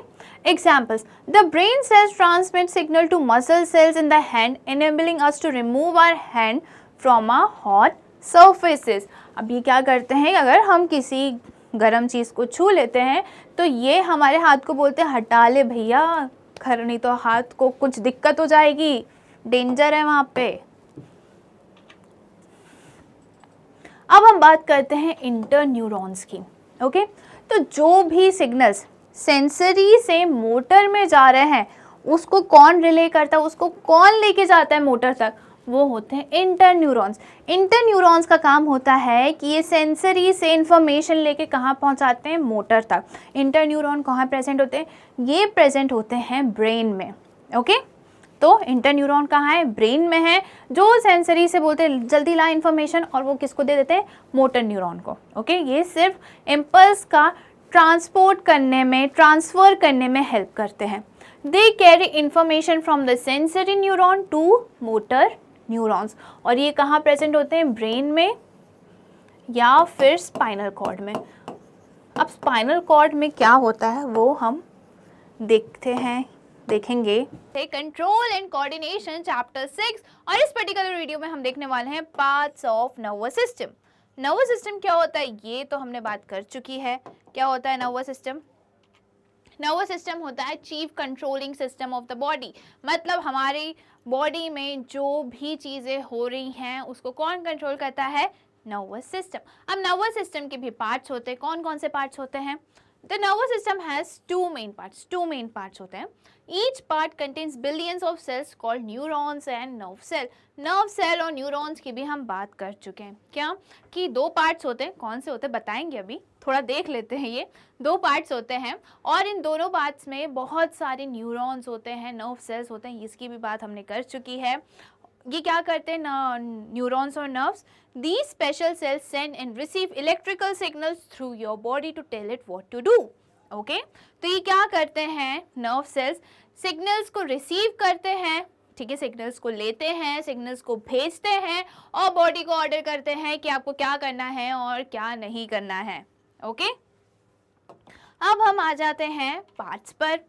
examples, the brain cells transmit signal to muscle cells in the hand, enabling us to remove our hand from a hot surfaces. अब ये क्या करते हैं? अगर हम किसी गर्म चीज़ को छू लेते हैं तो ये हमारे हाथ को बोलते हैं हटा ले भैया, खर नहीं तो हाथ को कुछ दिक्कत हो जाएगी, डेंजर है वहाँ पे. अब हम बात करते हैं इंटर न्यूरॉन्स की. ओके, तो जो भी सिग्नल्स सेंसरी से मोटर में जा रहे हैं उसको कौन रिले करता है, उसको कौन लेके जाता है मोटर तक? वो होते हैं इंटर न्यूरॉन्स. इंटर न्यूरॉन्स का काम होता है कि ये सेंसरी से इंफॉर्मेशन लेके कहाँ पहुँचाते हैं? मोटर तक. इंटर न्यूरॉन कहाँ प्रेजेंट होते हैं? ये प्रेजेंट होते हैं ब्रेन में. ओके, तो इंटर न्यूरॉन कहाँ है? ब्रेन में है. जो सेंसरी से बोलते हैं जल्दी ला इंफॉर्मेशन, और वो किसको दे देते हैं? मोटर न्यूरॉन को. ओके, ये सिर्फ इम्पल्स का ट्रांसपोर्ट करने में, ट्रांसफ़र करने में हेल्प करते हैं. They carry information from the sensory neuron to motor neurons. और ये कहाँ प्रेजेंट होते हैं? ब्रेन में या फिर स्पाइनल कॉर्ड में. अब स्पाइनल कॉर्ड में क्या होता है वो हम देखेंगे कंट्रोल एंड कोऑर्डिनेशन चैप्टर 6, और इस पर्टिकुलर वीडियो में हम देखने वाले हैं parts of nervous system. Nervous system क्या होता है ये तो हमने बात कर चुकी है. क्या होता है नर्वस सिस्टम? नर्वस सिस्टम होता है chief controlling system of the body. मतलब हमारी बॉडी में जो भी चीज़ें हो रही हैं उसको कौन कंट्रोल करता है? Nervous system. अब नर्वस सिस्टम के भी पार्ट्स होते हैं. कौन कौन से पार्ट्स होते हैं? The nervous system has two main parts होते हैं. Each part contains billions of cells called neurons and nerve cell. Nerve cell और neurons की भी हम बात कर चुके हैं. क्या कि दो parts होते हैं. कौन से होते हैं बताएंगे, अभी थोड़ा देख लेते हैं. ये दो parts होते हैं और इन दोनों parts में बहुत सारे neurons होते हैं, nerve cells होते हैं. इसकी भी बात हमने कर चुकी है. ये क्या करते हैं? न्यूरॉन्स और nerves. These special cells send and receive electrical signals through your body to tell it what to do. Okay? तो ये क्या करते हैं? नर्व सेल्स सिग्नल्स को रिसीव करते हैं, ठीक है, सिग्नल्स को लेते हैं, सिग्नल्स को भेजते हैं और बॉडी को ऑर्डर करते हैं कि आपको क्या करना है और क्या नहीं करना है. ओके, अब हम आ जाते हैं पार्ट्स पर.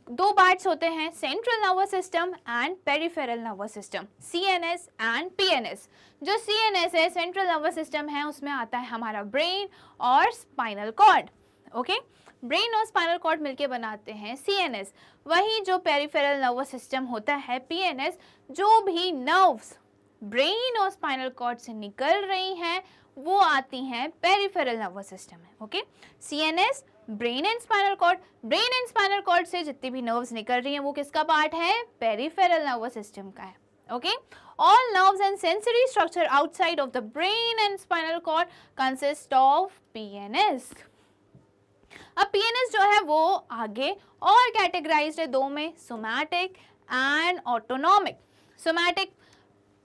दो पार्ट्स होते हैं, central nervous system and peripheral nervous system, CNS and PNS. जो CNS है, सेंट्रल नर्वस सिस्टम है, उसमें आता है हमारा ब्रेन और स्पाइनल कॉर्ड. ओके, ब्रेन और स्पाइनल कॉर्ड मिलके बनाते हैं CNS. वही जो पेरिफेरल नर्वस सिस्टम होता है PNS, जो भी नर्व्स ब्रेन और स्पाइनल कॉर्ड से निकल रही हैं वो आती हैं पेरिफेरल नर्वस सिस्टम में. Okay, CNS brain and spinal cord. Brain and spinal cord से जितनी भी नर्व्स निकल रही हैं वो किसका पार्ट है? पेरिफेरल नर्वस सिस्टम का है. Okay, all nerves and sensory structure outside of the brain and spinal cord consist of PNS. अब PNS जो है वो आगे और कैटेगराइज्ड है दो में, सोमैटिक एंड ऑटोनॉमिक. सोमैटिक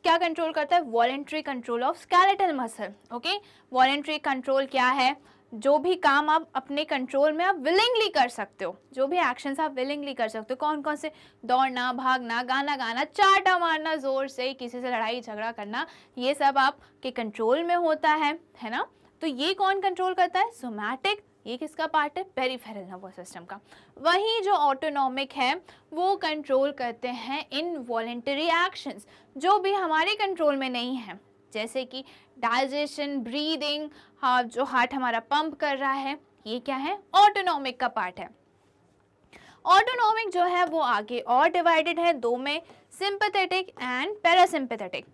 क्या कंट्रोल करता है? Voluntary control of skeletal muscle. Okay, voluntary control क्या है? जो भी काम आप अपने कंट्रोल में आप विलिंगली कर सकते हो, जो भी एक्शंस आप विलिंगली कर सकते हो। कौन कौन से? दौड़ना, भागना, गाना गाना, चाटा मारना जोर से, किसी से लड़ाई झगड़ा करना, ये सब आपके कंट्रोल में होता है ना। तो ये कौन कंट्रोल करता है? सोमैटिक। ये किसका पार्ट है? पेरिफेरल नर्वस सिस्टम का। वहीं जो ऑटोनॉमिक है वो कंट्रोल करते हैं इनवॉलेंटरी एक्शंस, जो भी हमारे कंट्रोल में नहीं है, जैसे कि डाइजेशन, ब्रीदिंग, हाँ, जो हार्ट हमारा पंप कर रहा है, ये क्या है? ऑटोनॉमिक का पार्ट है। ऑटोनॉमिक जो है वो आगे और डिवाइडेड है दो में, सिंपैथेटिक एंड पैरासिम्पैथेटिक।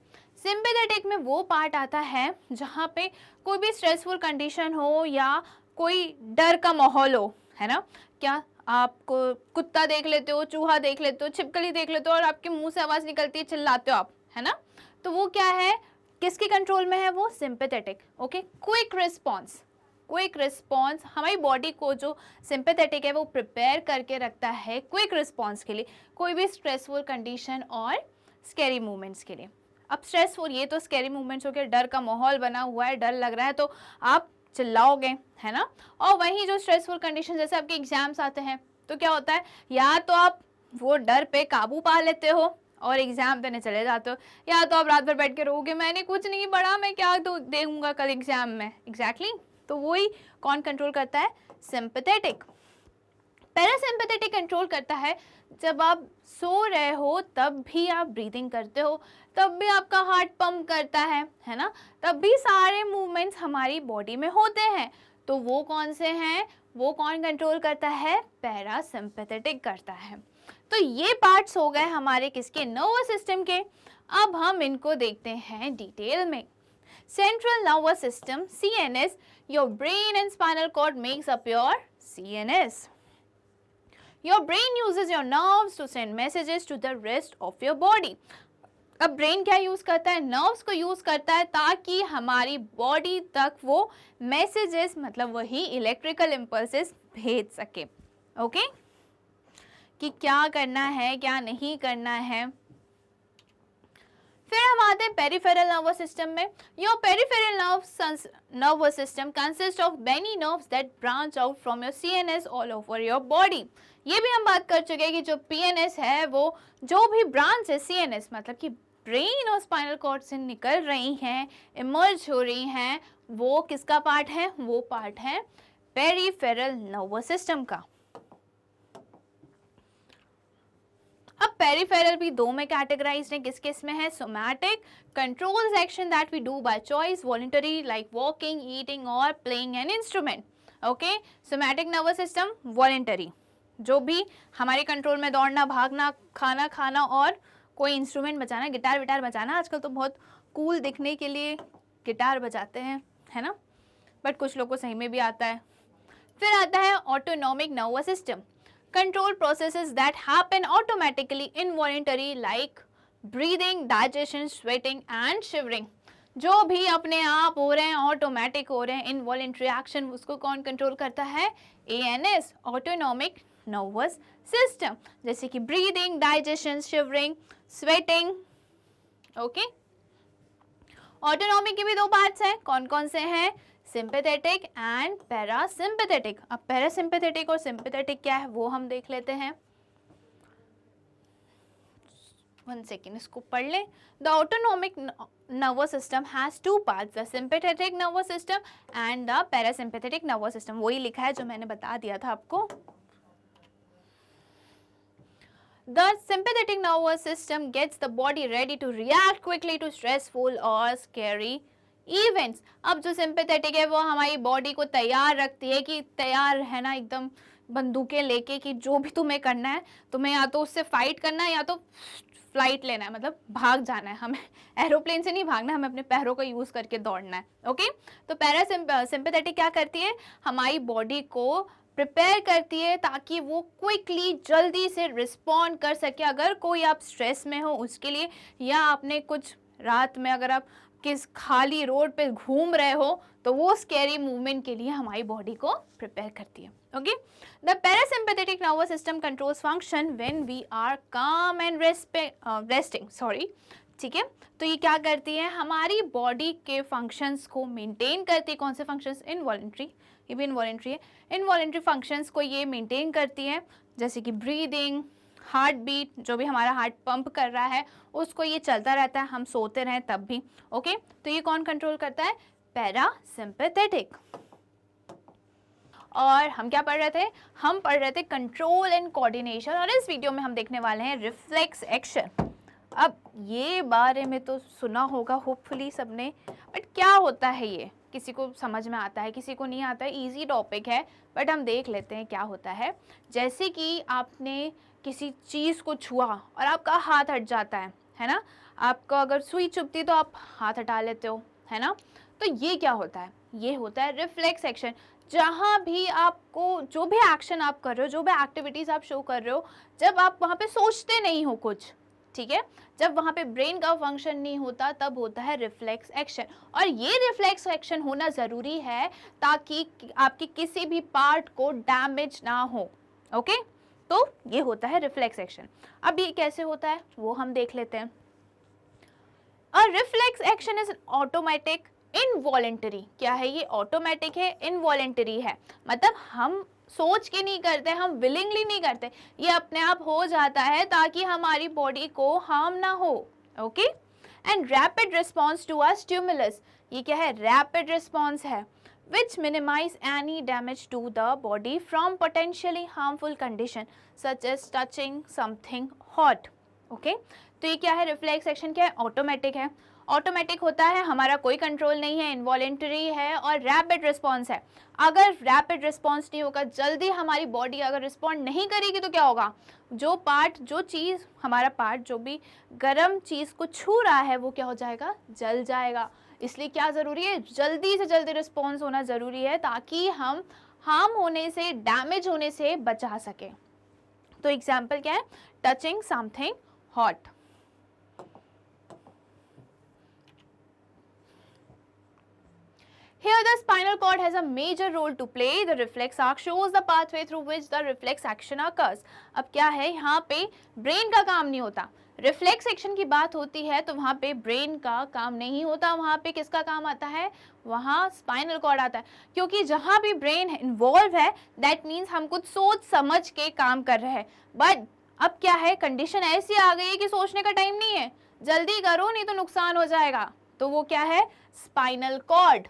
सिंपैथेटिक में वो पार्ट आता है जहाँ पे कोई भी स्ट्रेसफुल कंडीशन हो या कोई डर का माहौल हो, है ना। क्या आपको कुत्ता देख लेते हो, चूहा देख लेते हो, छिपकली देख लेते हो और आपके मुंह से आवाज़ निकलती है, चिल्लाते हो आप, है ना। तो वो क्या है? किसके कंट्रोल में है? वो sympathetic. Okay, quick response. Quick response हमारी बॉडी को, जो सिंपैथेटिक है वो प्रिपेयर करके रखता है क्विक रिस्पॉन्स के लिए, कोई भी स्ट्रेसफुल कंडीशन और स्कैरी मूवमेंट्स के लिए। अब स्ट्रेसफुल, ये तो स्कैरी मूवमेंट्स हो गए, डर का माहौल बना हुआ है, डर लग रहा है तो आप चिल्लाओगे, है ना। और वहीं जो स्ट्रेसफुल कंडीशन, जैसे आपके एग्जाम्स आते हैं तो क्या होता है, या तो आप वो डर पे काबू पा लेते हो और एग्जाम देने चले जाते हो, या तो आप रात भर बैठ के रोगे, मैंने कुछ नहीं पढ़ा, मैं क्या दूंगा कल एग्जाम में। एग्जैक्टली तो वही कौन कंट्रोल करता है? सिंपैथेटिक। पैरासिम्पैथेटिक कंट्रोल करता है जब आप सो रहे हो तब भी आप ब्रीदिंग करते हो, तब भी आपका हार्ट पंप करता है ना, तब भी सारे मूवमेंट्स हमारी बॉडी में होते हैं। तो वो कौन से हैं? वो कौन कंट्रोल करता है? पैरासिम्पैथेटिक करता है। तो ये पार्ट्स हो गए हमारे किसके? नर्वस सिस्टम के। अब हम इनको देखते हैं डिटेल में। Central nervous system, CNS, your brain and spinal cord makes up your CNS. Your brain uses your nerves to send messages to the rest of your body. अब ब्रेन क्या use करता है? नर्व्स को use करता है ताकि हमारी body तक वो मैसेजेस, मतलब वही इलेक्ट्रिकल इम्पल्सेस भेज सके। ओके, कि क्या करना है, क्या नहीं करना है। फिर हम आते हैं पेरिफेरल नर्वस सिस्टम में। Your peripheral nervous system consist of many nerves that branch out from your CNS all over your body. ये भी हम बात कर चुके हैं कि जो PNS है वो जो भी ब्रांच है CNS, मतलब कि ब्रेन और स्पाइनल कॉर्ड से निकल रही हैं, इमर्ज हो रही हैं, वो किसका पार्ट है? वो पार्ट है पेरिफेरल नर्वस सिस्टम का। अब पेरिफेरल भी दो में कैटेगराइज्ड है, किस किस में है? Somatic, controls action that we do by choice, voluntary like walking, eating और playing an instrument. Okay, somatic nervous system voluntary, जो भी हमारे कंट्रोल में, दौड़ना, भागना, खाना खाना और कोई इंस्ट्रूमेंट बजाना, गिटार विटार बजाना। आजकल तो बहुत कूल दिखने के लिए गिटार बजाते हैं, है ना, बट कुछ लोग को सही में भी आता है। फिर आता है autonomic nervous system, control processes that happen automatically involuntary like breathing, digestion, sweating and shivering. जो भी अपने आप हो रहे हैं, ऑटोमेटिक हो रहे हैं, इनवॉलेंट्री एक्शन, उसको कौन कंट्रोल करता है? ANS, ऑटोनॉमिक नर्वस सिस्टम, जैसे कि breathing, digestion, shivering, sweating. Okay, autonomic के भी दो पार्ट्स हैं, कौन कौन से हैं? Sympathetic and parasympathetic. अब पैरासिम्पैथेटिक और सिंपैथेटिक क्या है वो हम देख लेते हैं। 1 सेकेंड, इसको पढ़ लें। The autonomic nervous system has two parts, the sympathetic nervous system and the parasympathetic nervous system. वही लिखा है जो मैंने बता दिया था आपको। The sympathetic nervous system gets the body ready to react quickly to stressful or scary events. अब जो सिंपैथेटिक है वो हमारी बॉडी को तैयार रखती है कि तैयार है ना, एकदम बंदूकें लेके कि जो भी तुम्हें करना है, तुम्हें या तो उससे फाइट करना है या तो फ्लाइट लेना है, मतलब भाग जाना है। हमें एरोप्लेन से नहीं भागना, हमें अपने पैरों का यूज करके दौड़ना है। ओके, तो पैरासिम्पैथेटिक क्या करती है? हमारी बॉडी को प्रिपेयर करती है ताकि वो क्विकली, जल्दी से रिस्पॉन्ड कर सके। अगर कोई आप स्ट्रेस में हो उसके लिए, या आपने कुछ रात में अगर आप किस खाली रोड पे घूम रहे हो तो वो स्कैरी मूवमेंट के लिए हमारी बॉडी को प्रिपेयर करती है। Okay, the parasympathetic nervous system controls function when we are calm and resting, ठीक है। तो ये क्या करती है, हमारी बॉडी के फंक्शंस को मेंटेन करती है। कौन से फंक्शंस? इनवॉलेंट्री, ये भी इनवॉलेंट्री है। इनवॉलेंट्री फंक्शंस को ये मेंटेन करती है, जैसे कि ब्रीदिंग, हार्ट बीट, जो भी हमारा हार्ट पंप कर रहा है उसको ये चलता रहता है, हम सोते रहें तब भी। ओके, तो ये कौन कंट्रोल करता है? पैरासिम्पैथेटिक। और हम क्या पढ़ रहे थे? हम पढ़ रहे थे कंट्रोल एंड कोऑर्डिनेशन, और इस वीडियो में हम देखने वाले हैं रिफ्लेक्स एक्शन। अब ये बारे में तो सुना होगा होपफुली सबने, बट क्या होता है ये? किसी को समझ में आता है, किसी को नहीं आता है। इजी टॉपिक है बट हम देख लेते हैं क्या होता है। जैसे कि आपने किसी चीज़ को छुआ और आपका हाथ हट जाता है ना? आपको अगर सुई चुभती तो आप हाथ हटा लेते हो, है ना? तो ये क्या होता है? ये होता है रिफ्लेक्स एक्शन। जहाँ भी आपको जो भी एक्शन आप कर रहे हो, जो भी एक्टिविटीज़ आप शो कर रहे हो, जब आप वहाँ पे सोचते नहीं हो कुछ, ठीक है, जब वहाँ पे ब्रेन का फंक्शन नहीं होता तब होता है रिफ्लेक्स एक्शन। और ये रिफ्लेक्स एक्शन होना ज़रूरी है ताकि आपकी किसी भी पार्ट को डैमेज ना हो। ओके, तो ये होता है रिफ्लेक्स एक्शन। अब ये कैसे होता है वो हम देख लेते हैं। A reflex action is automatic involuntary. क्या है ये? ऑटोमेटिक है, इनवॉलेंटरी है, मतलब हम सोच के नहीं करते, हम विलिंगली नहीं करते, ये अपने आप हो जाता है ताकि हमारी बॉडी को हार्म ना हो। Okay, and rapid response to a stimulus, ये क्या है? रैपिड रिस्पॉन्स है, which minimize any damage to the body from potentially harmful condition such as touching something hot. Okay, तो ये क्या है? रिफ्लेक्स एक्शन क्या है? ऑटोमेटिक है। ऑटोमेटिक होता है, हमारा कोई कंट्रोल नहीं है, इनवॉलेंटरी है और रैपिड रिस्पॉन्स है। अगर रैपिड रिस्पॉन्स नहीं होगा, जल्दी हमारी बॉडी अगर रिस्पॉन्ड नहीं करेगी तो क्या होगा? जो पार्ट, जो चीज़, हमारा पार्ट जो भी गर्म चीज़ को छू रहा है वो क्या हो जाएगा? जल जाएगा। इसलिए क्या ज़रूरी है? जल्दी से जल्दी रिस्पॉन्स होना ज़रूरी है ताकि हम हार्म होने से, डैमेज होने से बचा सकें। तो एग्जाम्पल क्या है? Touching something hot. Here the spinal cord has a major role to play. The reflex arc shows the pathway through which the reflex action occurs. अब क्या है, यहाँ पे ब्रेन का काम नहीं होता। रिफ्लेक्स एक्शन की बात होती है तो वहाँ पे ब्रेन का काम नहीं होता, वहाँ पे किसका काम आता है? वहाँ स्पाइनल कॉर्ड आता है, क्योंकि जहाँ भी ब्रेन इन्वॉल्व है दैट मीन्स हम कुछ सोच समझ के काम कर रहे हैं। बट अब क्या है, कंडीशन ऐसी आ गई है कि सोचने का टाइम नहीं है, जल्दी करो नहीं तो नुकसान हो जाएगा। तो वो क्या है? Spinal cord.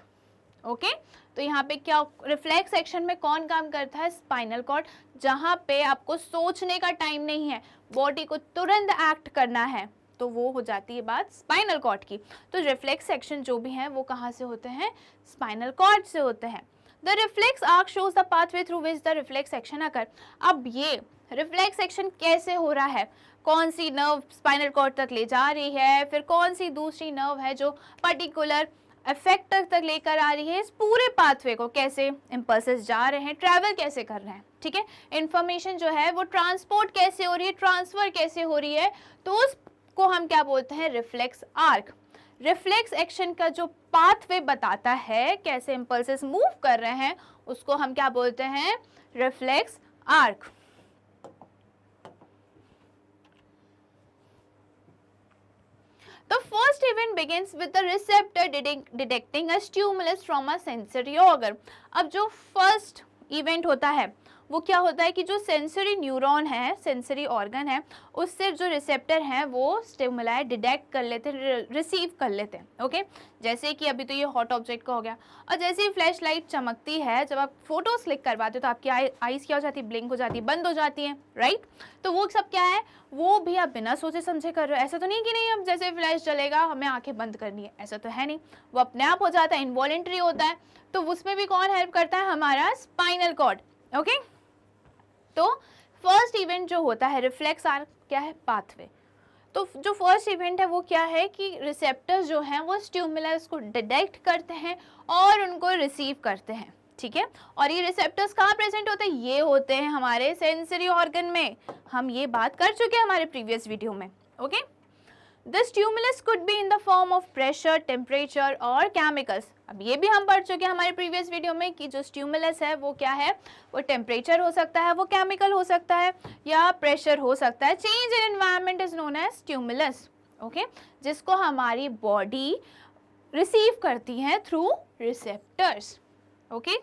ओके, तो यहाँ पे क्या रिफ्लेक्स एक्शन में कौन काम करता है? Spinal cord. जहाँ पे आपको सोचने का टाइम नहीं है, बॉडी को तुरंत एक्ट करना है, तो वो हो जाती है बात स्पाइनल कॉर्ड की। तो रिफ्लेक्स एक्शन जो भी हैं वो कहाँ से होते हैं? स्पाइनल कॉर्ड से होते हैं। The reflex arc shows the pathway through which the reflex action occur. अब ये रिफ्लेक्स एक्शन कैसे हो रहा है? कौन सी नर्व स्पाइनल कॉर्ड तक ले जा रही है, फिर कौन सी दूसरी नर्व है जो पर्टिकुलर इफेक्ट तक लेकर आ रही है, इस पूरे पाथवे को कैसे इम्पल्सेस जा रहे हैं, ट्रैवल कैसे कर रहे हैं, ठीक है, इंफॉर्मेशन जो है वो ट्रांसपोर्ट कैसे हो रही है, ट्रांसफर कैसे हो रही है, तो उसको हम क्या बोलते हैं? Reflex arc. रिफ्लेक्स एक्शन का जो पाथवे बताता है, कैसे इम्पल्सेस मूव कर रहे हैं, उसको हम क्या बोलते हैं? Reflex arc. The first event begins with the receptor detecting a stimulus from a sensory organ. अब जो फर्स्ट इवेंट होता है वो क्या होता है कि जो सेंसरी न्यूरॉन है, सेंसरी ऑर्गन है, उससे जो रिसेप्टर हैं वो स्टिमुलाई डिटेक्ट कर लेते हैं, रिसीव कर लेते हैं। ओके, जैसे कि अभी तो ये हॉट ऑब्जेक्ट का हो गया, और जैसे ही फ्लैश लाइट चमकती है, जब आप फोटोज क्लिक करवाते हो तो आपकी आईज क्या हो जाती है? ब्लिंक हो जाती है, बंद हो जाती है, राइट? तो वो सब क्या है? वो भी आप बिना सोचे समझे कर रहे हो। ऐसा तो नहीं कि नहीं अब जैसे फ्लैश चलेगा हमें आंखें बंद करनी है, ऐसा तो है नहीं, वो अपने आप हो जाता है, इनवॉलेंटरी होता है। तो उसमें भी कौन हेल्प करता है? हमारा स्पाइनल कॉर्ड। ओके, तो फर्स्ट इवेंट जो होता है रिफ्लेक्स आर्क क्या है? पाथवे। तो जो फर्स्ट इवेंट है वो क्या है कि रिसेप्टर्स जो हैं वो स्टिमुलस को डिटेक्ट करते हैं और उनको रिसीव करते हैं, ठीक है। और ये रिसेप्टर्स कहाँ प्रेजेंट होते हैं? ये होते हैं हमारे सेंसरी ऑर्गन में। हम ये बात कर चुके हैं हमारे प्रीवियस वीडियो में। Okay, the stimulus could be in the form of pressure, temperature और केमिकल्स। अब ये भी हम पढ़ चुके हैं हमारे प्रीवियस वीडियो में कि जो स्टिमुलस है वो क्या है? वो टेम्परेचर हो सकता है, वो केमिकल हो सकता है, या प्रेशर हो सकता है। Change in environment is known as stimulus. Okay, जिसको हमारी बॉडी रिसीव करती है through receptors. Okay,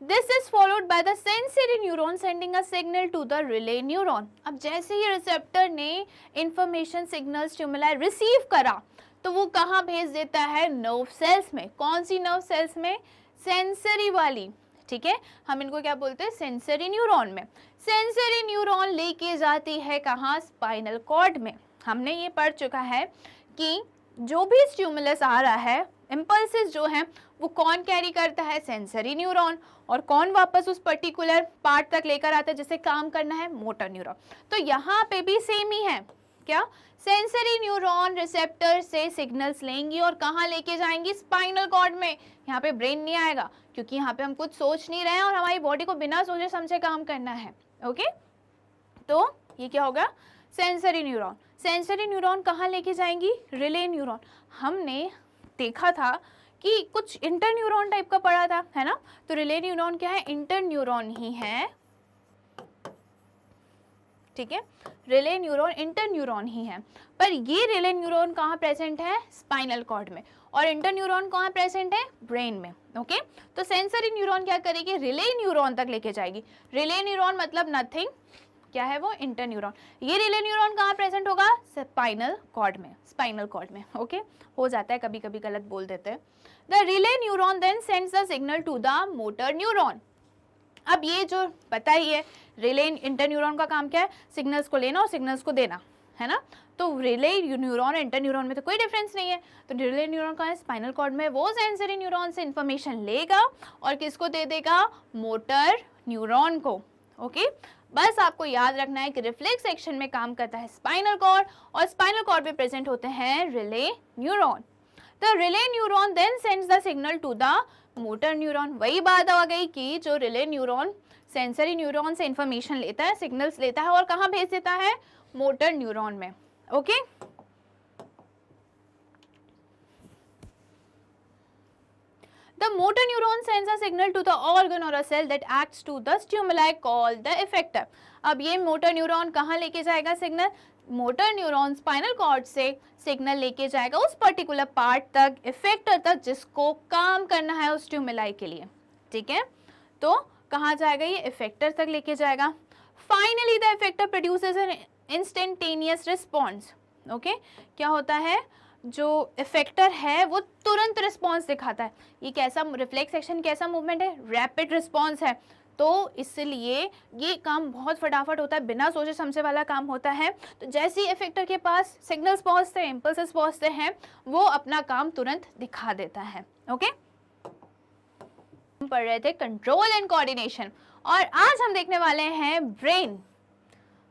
this is followed by the sensory neuron sending a signal to the relay neuron. अब जैसे ही रिसेप्टर ने इंफॉर्मेशन सिग्नल स्टिमुलाई रिसीव करा तो वो कहाँ भेज देता है, नर्व सेल्स में। कौन सी नर्व सेल्स में, सेंसरी वाली, ठीक है, हम इनको क्या बोलते हैं, सेंसरी न्यूरॉन में। सेंसरी न्यूरॉन लेके जाती है कहाँ, स्पाइनल कॉर्ड में। हमने ये पढ़ चुका है कि जो भी स्टिमुलस आ रहा है, इम्पल्सेस जो हैं, वो कौन कैरी करता है, सेंसरी न्यूरॉन, और कौन वापस उस पर्टिकुलर पार्ट तक लेकर आता है जिसे काम करना है, मोटर न्यूरॉन। तो यहाँ पे भी सेम ही है, क्या, सेंसरी न्यूरॉन रिसेप्टर से सिग्नल्स लेंगी और कहाँ लेके जाएंगी, स्पाइनल कॉर्ड में। यहाँ पे ब्रेन नहीं आएगा क्योंकि यहाँ पे हम कुछ सोच नहीं रहे हैं और हमारी बॉडी को बिना सोचे समझे काम करना है। ओके, तो ये क्या होगा, सेंसरी न्यूरॉन। सेंसरी न्यूरॉन कहाँ लेके जाएंगी, रिले न्यूरॉन। हमने देखा था कि कुछ इंटर न्यूरॉन टाइप का पढ़ा था, है ना। तो रिले न्यूरॉन क्या है, इंटर न्यूरॉन ही है, ठीक है, रिले न्यूरॉन इंटर न्यूरॉन ही है। पर ये रिले न्यूरॉन कहाँ प्रेजेंट है, स्पाइनल कॉर्ड में, और इंटर न्यूरॉन कहाँ प्रेजेंट है, ब्रेन में। ओके, तो सेंसरी न्यूरॉन क्या करेगी, रिले न्यूरॉन तक लेके जाएगी। रिले न्यूरॉन मतलब नथिंग, क्या है वो, इंटर न्यूरॉन। ये रिले न्यूरॉन कहाँ प्रेजेंट होगा, स्पाइनल कॉर्ड में, स्पाइनल कॉर्ड में। ओके, हो जाता है कभी कभी गलत बोल देते हैं। The relay neuron then sends the signal to the motor neuron. अब ये जो पता ही है, रिले इंटर न्यूरॉन का काम क्या है, सिग्नल्स को लेना और सिग्नल्स को देना, है ना। तो रिले न्यूरॉन और इंटर न्यूरॉन में तो कोई डिफरेंस नहीं है। तो रिले न्यूरॉन का है स्पाइनल कॉर्ड में, वो सेंसरी न्यूरॉन से इंफॉर्मेशन लेगा और किसको दे देगा, मोटर न्यूरॉन को। ओके, बस आपको याद रखना है कि रिफ्लेक्स एक्शन में काम करता है स्पाइनल कॉर्ड, और स्पाइनल कॉर्ड में प्रेजेंट होते हैं relay neuron. The relay neuron then sends the signal to the motor neuron. वही बात आ गई कि जो रिले न्यूरॉन सेंसरी न्यूरॉन से इंफॉर्मेशन लेता है, सिग्नल्स लेता है और कहाँ भेज देता है, मोटर न्यूरॉन में। Okay, the motor neuron sends a signal to the organ or a cell that acts to the stimuli called the effector। अब ये मोटर न्यूरॉन कहाँ लेके जाएगा signal, motor neuron spinal cord से सिग्नल लेके जाएगा उस पर्टिकुलर पार्ट तक, इफेक्टर तक, जिसको काम करना है उस स्टिमुलाई के लिए, ठीक है। तो कहाँ जाएगा, ये इफेक्टर तक लेके जाएगा। Finally the effector produces N instantaneous response. Okay, क्या होता है, जो इफेक्टर है वो तुरंत रिस्पॉन्स दिखाता है। ये कैसा रिफ्लेक्स एक्शन, कैसा मूवमेंट है, रैपिड रिस्पॉन्स है। तो इसलिए ये काम बहुत फटाफट होता है, बिना सोचे समझे वाला काम होता है। तो जैसे ही इफेक्टर के पास सिग्नल्स पहुंचते हैं, इम्पल्सेस पहुंचते हैं, वो अपना काम तुरंत दिखा देता है। ओके, हम पढ़ रहे थे कंट्रोल एंड कोऑर्डिनेशन, और आज हम देखने वाले हैं ब्रेन।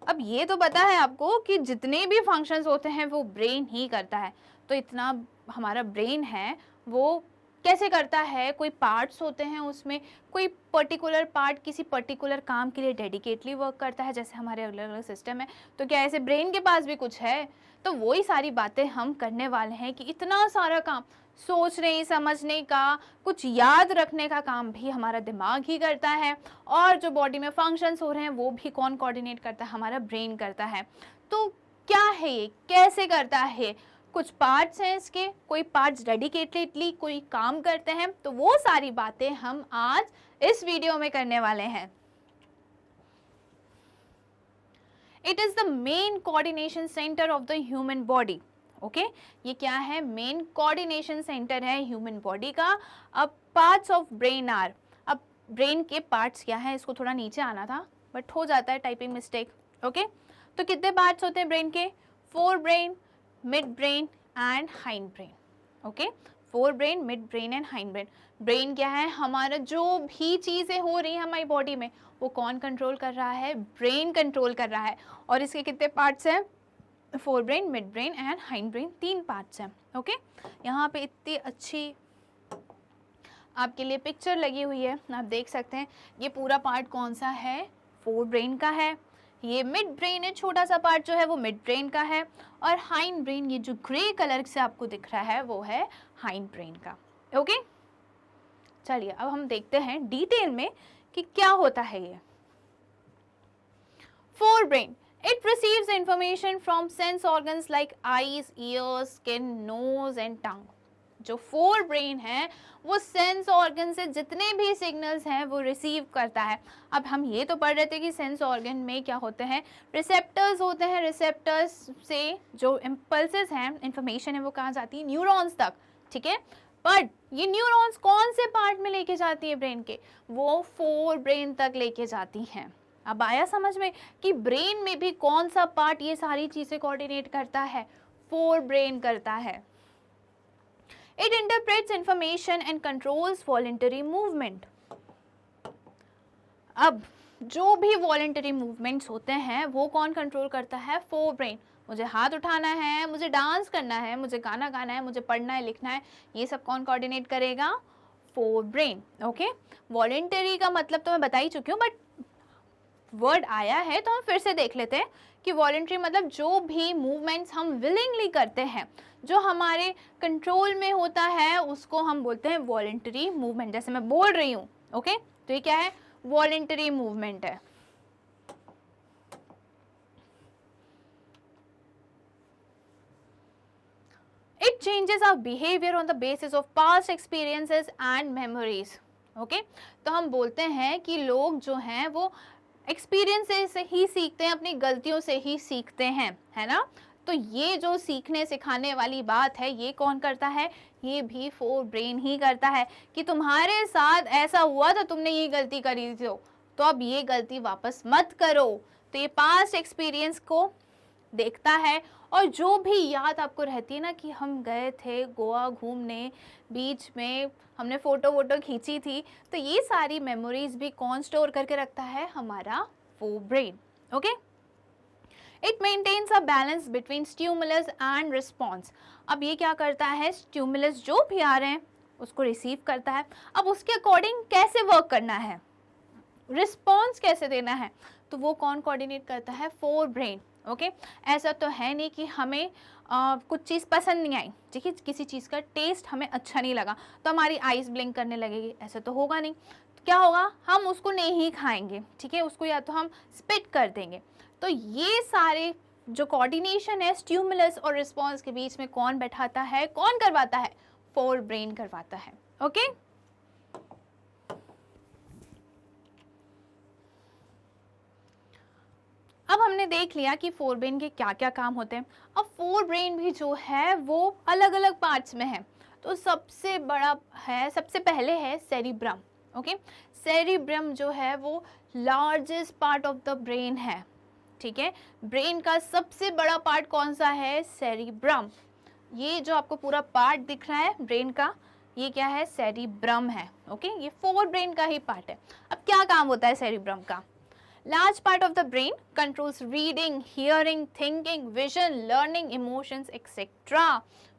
अब ये तो पता है आपको कि जितने भी फंक्शंस होते हैं वो ब्रेन ही करता है। तो इतना हमारा ब्रेन है वो कैसे करता है, कोई पार्ट्स होते हैं उसमें, कोई पर्टिकुलर पार्ट किसी पर्टिकुलर काम के लिए डेडिकेटली वर्क करता है, जैसे हमारे अलग अलग सिस्टम है। तो क्या ऐसे ब्रेन के पास भी कुछ है, तो वही सारी बातें हम करने वाले हैं कि इतना सारा काम, सोचने समझने का, कुछ याद रखने का काम भी हमारा दिमाग ही करता है, और जो बॉडी में फंक्शंस हो रहे हैं वो भी कौन कोऑर्डिनेट करता है, हमारा ब्रेन करता है। तो क्या है ये, कैसे करता है, कुछ पार्ट्स हैं इसके, कोई पार्ट्स डेडिकेटेडली कोई काम करते हैं, तो वो सारी बातें हम आज इस वीडियो में करने वाले हैं। It is the main coordination centre of the human body. Okay, ये क्या है, मेन कोऑर्डिनेशन सेंटर है ह्यूमन बॉडी का। अब पार्ट्स ऑफ ब्रेन आर, अब ब्रेन के पार्ट्स क्या है, इसको थोड़ा नीचे आना था बट हो जाता है टाइपिंग मिस्टेक। ओके, तो कितने पार्ट्स होते हैं ब्रेन के, 4 brain, mid brain and hind brain. Okay, 4 brain, mid brain and hind brain. Brain क्या है, हमारा जो भी चीज़ें हो रही हैं हमारी बॉडी में वो कौन कंट्रोल कर रहा है, ब्रेन कंट्रोल कर रहा है। और इसके कितने पार्ट्स हैं, 4 brain, mid brain and hind brain, 3 parts हैं। ओके, यहाँ पे इतनी अच्छी आपके लिए पिक्चर लगी हुई है, आप देख सकते हैं। ये पूरा पार्ट कौन सा है, 4 ब्रेन का है। ये मिड ब्रेन है, छोटा सा पार्ट जो है वो मिड ब्रेन का है, और हाइंड ब्रेन ये जो ग्रे कलर से आपको दिख रहा है वो है हाइंड ब्रेन का। ओके, चलिए अब हम देखते हैं डिटेल में कि क्या होता है ये। Forebrain. It receives information from sense organs like eyes, ears, skin, nose and tongue. जो फोर ब्रेन है वो सेंस ऑर्गन से जितने भी सिग्नल्स हैं वो रिसीव करता है। अब हम ये तो पढ़ रहे थे कि सेंस ऑर्गन में क्या होते हैं, रिसेप्टर्स होते हैं। रिसेप्टर्स से जो इम्पल्सेस हैं, इंफॉर्मेशन है, वो कहाँ जाती है, न्यूरॉन्स तक, ठीक है। बट ये न्यूरॉन्स कौन से पार्ट में लेके जाती है ब्रेन के, वो फोर ब्रेन तक लेके जाती हैं। अब आया समझ में कि ब्रेन में भी कौन सा पार्ट ये सारी चीजें कोऑर्डिनेट करता है, फोर ब्रेन करता है। It interprets information and controls voluntary movement. अब जो भी वॉलेंटरी मूवमेंट्स होते हैं वो कौन कंट्रोल करता है, फोर ब्रेन। मुझे हाथ उठाना है, मुझे डांस करना है, मुझे गाना गाना है, मुझे पढ़ना है, लिखना है, ये सब कौन कोऑर्डिनेट करेगा, फोर ब्रेन। ओके, वॉलेंटरी का मतलब तो मैं बता ही चुकी हूँ, बट वर्ड आया है तो हम फिर से देख लेते हैं कि वॉलेंट्री मतलब जो भी मूवमेंट्स हम विलिंगली करते हैं, जो हमारे कंट्रोल में होता है, उसको हम बोलते हैं वॉलेंटरी मूवमेंट। जैसे मैं बोल रही हूँ, ओके, तो ये क्या है, वॉलेंटरी मूवमेंट है। It changes our behavior on the basis of past experiences and memories. Okay, तो हम बोलते हैं कि लोग जो हैं वो एक्सपीरियंस से ही सीखते हैं, अपनी गलतियों से ही सीखते हैं, है ना। तो ये जो सीखने सिखाने वाली बात है ये कौन करता है, ये भी फोर ब्रेन ही करता है कि तुम्हारे साथ ऐसा हुआ था, तुमने ये गलती करी थी, तो अब ये गलती वापस मत करो। तो ये पास्ट एक्सपीरियंस को देखता है, और जो भी याद आपको रहती है ना कि हम गए थे गोवा घूमने, बीच में हमने फ़ोटो वोटो खींची थी, तो ये सारी मेमोरीज भी कौन स्टोर करके रखता है, हमारा forebrain. Okay, it maintains a balance between stimulus and response. अब ये क्या करता है, स्टिमुलस जो भी आ रहे हैं उसको रिसीव करता है, अब उसके अकॉर्डिंग कैसे वर्क करना है, रिस्पॉन्स कैसे देना है, तो वो कौन कोऑर्डिनेट करता है, फोर ब्रेन। ओके, ऐसा तो है नहीं कि हमें कुछ चीज़ पसंद नहीं आई, ठीक है, किसी चीज़ का टेस्ट हमें अच्छा नहीं लगा तो हमारी आइज़ ब्लिंक करने लगेगी, ऐसा तो होगा नहीं। तो क्या होगा, हम उसको नहीं खाएंगे, ठीक है, उसको या तो हम स्पिट कर देंगे। तो ये सारे जो कोऑर्डिनेशन है स्टिमुलस और रिस्पॉन्स के बीच में कौन बैठाता है, कौन करवाता है, फोर ब्रेन करवाता है। ओके, अब हमने देख लिया कि फोर ब्रेन के क्या क्या काम होते हैं। अब फोर ब्रेन भी जो है वो अलग अलग पार्ट्स में है। तो सबसे बड़ा है, सबसे पहले है सेरिब्रम। ओके, सेरिब्रम जो है वो largest part of the brain है, ठीक है। ब्रेन का सबसे बड़ा पार्ट कौन सा है, सेरिब्रम। ये जो आपको पूरा पार्ट दिख रहा है ब्रेन का, ये क्या है, सेरिब्रम है। ओके, ये फोर ब्रेन का ही पार्ट है। अब क्या काम होता है सेरिब्रम का, large part of the brain controls reading, hearing, thinking, vision, learning, emotions, etc.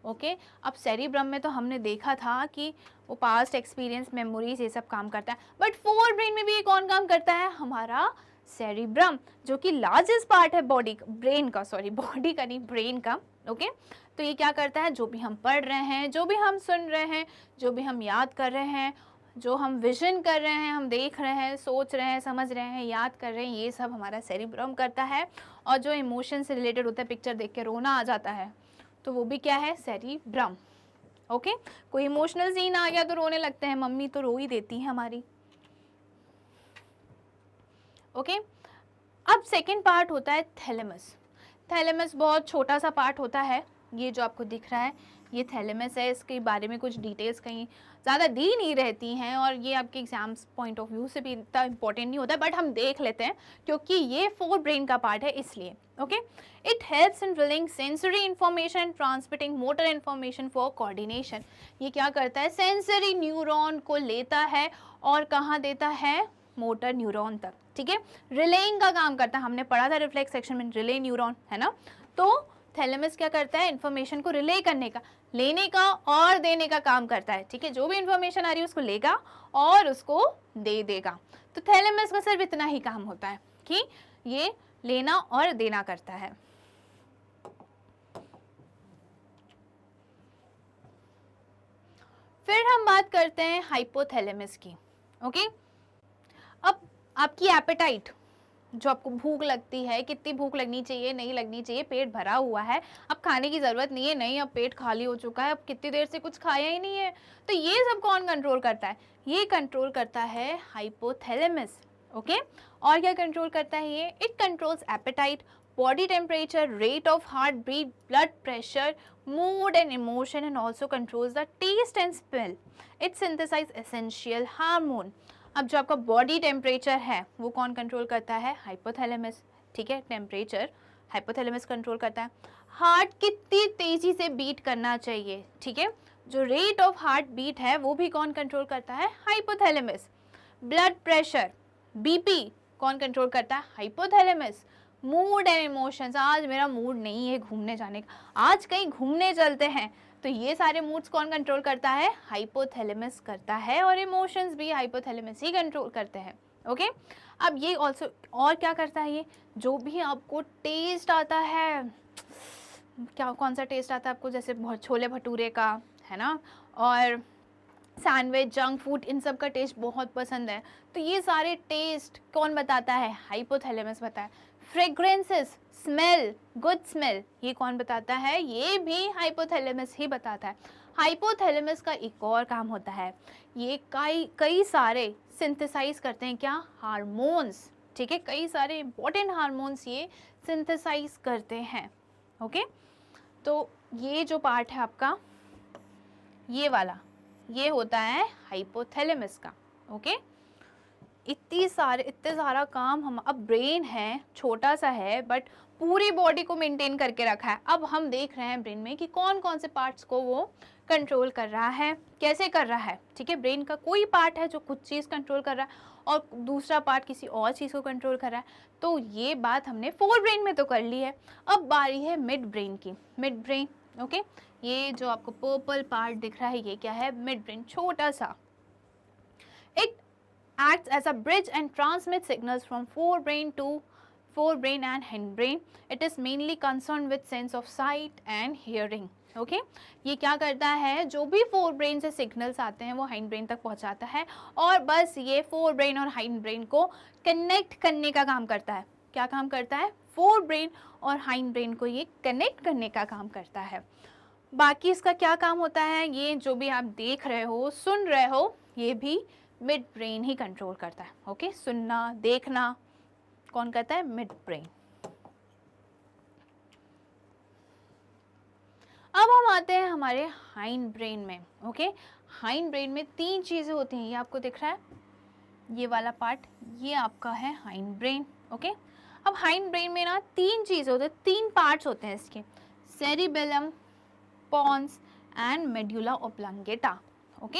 Okay, अब सेरिब्रम में तो हमने देखा था कि वो पास्ट एक्सपीरियंस, मेमोरीज, ये सब काम करता है, बट फोर ब्रेन में भी ये कौन काम करता है, हमारा सेरिब्रम, जो कि लार्जेस्ट पार्ट है बॉडी, ब्रेन का, सॉरी बॉडी का नहीं, ब्रेन का। ओके, तो ये क्या करता है, जो भी हम पढ़ रहे हैं, जो भी हम सुन रहे हैं, जो भी हम याद कर रहे हैं, जो हम विजन कर रहे हैं, हम देख रहे हैं, सोच रहे हैं, समझ रहे हैं, याद कर रहे हैं, ये सब हमारा सेरिब्रम करता है। और जो इमोशन से रिलेटेड होता है, पिक्चर देख के रोना आ जाता है, तो वो भी क्या है, सेरिब्रम। ओके, कोई इमोशनल सीन आ गया तो रोने लगते हैं, मम्मी तो रो ही देती है हमारी। ओके, अब सेकेंड पार्ट होता है थैलेमस। थैलेमस बहुत छोटा सा पार्ट होता है, ये जो आपको दिख रहा है ये थैलेमस है। इसके बारे में कुछ डिटेल्स कहीं ज़्यादा दी नहीं रहती हैं, और ये आपके एग्जाम्स पॉइंट ऑफ व्यू से भी इतना इंपॉर्टेंट नहीं होता है, बट हम देख लेते हैं क्योंकि ये फोर ब्रेन का पार्ट है इसलिए। Okay, it helps in relaying sensory information, transmitting motor information for coordination. ये क्या करता है, सेंसरी न्यूरॉन को लेता है और कहाँ देता है, मोटर न्यूरॉन तक, ठीक है। रिलेइंग का काम करता है, हमने पढ़ा था रिफ्लेक्स सेक्शन में, रिले न्यूरॉन, है ना। तो थैलेमस क्या करता है, इन्फॉर्मेशन को रिले करने का, लेने का और देने का काम करता है, ठीक है। जो भी इन्फॉर्मेशन आ रही है उसको लेगा और उसको दे देगा। तो थैलेमस का सिर्फ इतना ही काम होता है कि ये लेना और देना करता है। फिर हम बात करते हैं हाइपोथैलेमस की। ओके, अब आपकी एपेटाइट, जो आपको भूख लगती है, कितनी भूख लगनी चाहिए, नहीं लगनी चाहिए, पेट भरा हुआ है, अब खाने की ज़रूरत नहीं है, नहीं अब पेट खाली हो चुका है, अब कितनी देर से कुछ खाया ही नहीं है, तो ये सब कौन कंट्रोल करता है? ये कंट्रोल करता है हाइपोथैलेमस। ओके, और क्या कंट्रोल करता है ये? It controls appetite, body temperature, rate of heartbeat, blood pressure, mood and emotion, and also controls the taste and smell. It synthesizes essential hormone. अब जो आपका बॉडी टेम्परेचर है वो कौन कंट्रोल करता है? हाइपोथैलेमस। ठीक है, टेम्परेचर हाइपोथैलेमस कंट्रोल करता है। हार्ट कितनी तेजी से बीट करना चाहिए, ठीक है, जो रेट ऑफ हार्ट बीट है वो भी कौन कंट्रोल करता है? हाइपोथैलेमस। ब्लड प्रेशर, बीपी कौन कंट्रोल करता है? हाइपोथैलेमस। मूड एंड इमोशंस, आज मेरा मूड नहीं है घूमने जाने का, आज कहीं घूमने चलते हैं, तो ये सारे मूड्स कौन कंट्रोल करता है? हाइपोथैलेमस करता है, और इमोशंस भी हाइपोथैलेमस ही कंट्रोल करते हैं। ओके, अब ये ऑल्सो और क्या करता है? ये जो भी आपको टेस्ट आता है, क्या कौन सा टेस्ट आता है आपको? जैसे छोले भटूरे का, है ना, और सैंडविच, जंक फूड, इन सब का टेस्ट बहुत पसंद है, तो ये सारे टेस्ट कौन बताता है? हाइपोथैलेमस बताता है। फ्रेग्रेंसेस, स्मेल, गुड स्मेल, ये कौन बताता है? ये भी हाइपोथैलेमस ही बताता है। हाइपोथैलेमस का एक और काम होता है, ये कई सारे सिंथेसाइज करते हैं, क्या? हार्मोन्स। ठीक है, कई सारे इंपॉर्टेंट हार्मोन्स ये सिंथेसाइज करते हैं। ओके, तो ये जो पार्ट है आपका, ये वाला, ये होता है हाइपोथैलेमस का। ओके, इतने सारा काम हम, अब ब्रेन है, छोटा सा है बट पूरी बॉडी को मेंटेन करके रखा है। अब हम देख रहे हैं ब्रेन में कि कौन कौन से पार्ट्स को वो कंट्रोल कर रहा है, कैसे कर रहा है। ठीक है, ब्रेन का कोई पार्ट है जो कुछ चीज़ कंट्रोल कर रहा है और दूसरा पार्ट किसी और चीज़ को कंट्रोल कर रहा है। तो ये बात हमने फोर ब्रेन में तो कर ली है, अब बारी है मिड ब्रेन की। मिड ब्रेन, ओके, ये जो आपको पर्पल पार्ट दिख रहा है ये क्या है? मिड ब्रेन, छोटा सा। It acts as a bridge and transmits signals from forebrain and hindbrain. It is mainly concerned with sense of sight and hearing. Okay, ये क्या करता है? जो भी फोर ब्रेन से सिग्नल्स आते हैं वो हाइंड ब्रेन तक पहुंचाता है, और बस ये फोर ब्रेन और हाइंड ब्रेन को कनेक्ट करने का काम करता है। क्या काम करता है? फोर ब्रेन और हाइंड ब्रेन को ये कनेक्ट करने का काम करता है। बाकी इसका क्या काम होता है? ये जो भी आप देख रहे हो, सुन रहे हो, ये भी मिड ब्रेन ही कंट्रोल करता है। ओके, सुनना, देखना कौन करता है? Mid brain. अब हम आते हैं हमारे हाइंड ब्रेन में। ओके, हाइंड ब्रेन में तीन चीज़ें होती हैं, ये आपको दिख रहा है, ये वाला पार्ट, ये आपका है हाइंड ब्रेन। ओके, अब हाइंड ब्रेन में ना तीन चीज़ें होती हैं, तीन पार्ट्स होते हैं इसके, cerebellum, pons and medulla oblongata. Okay,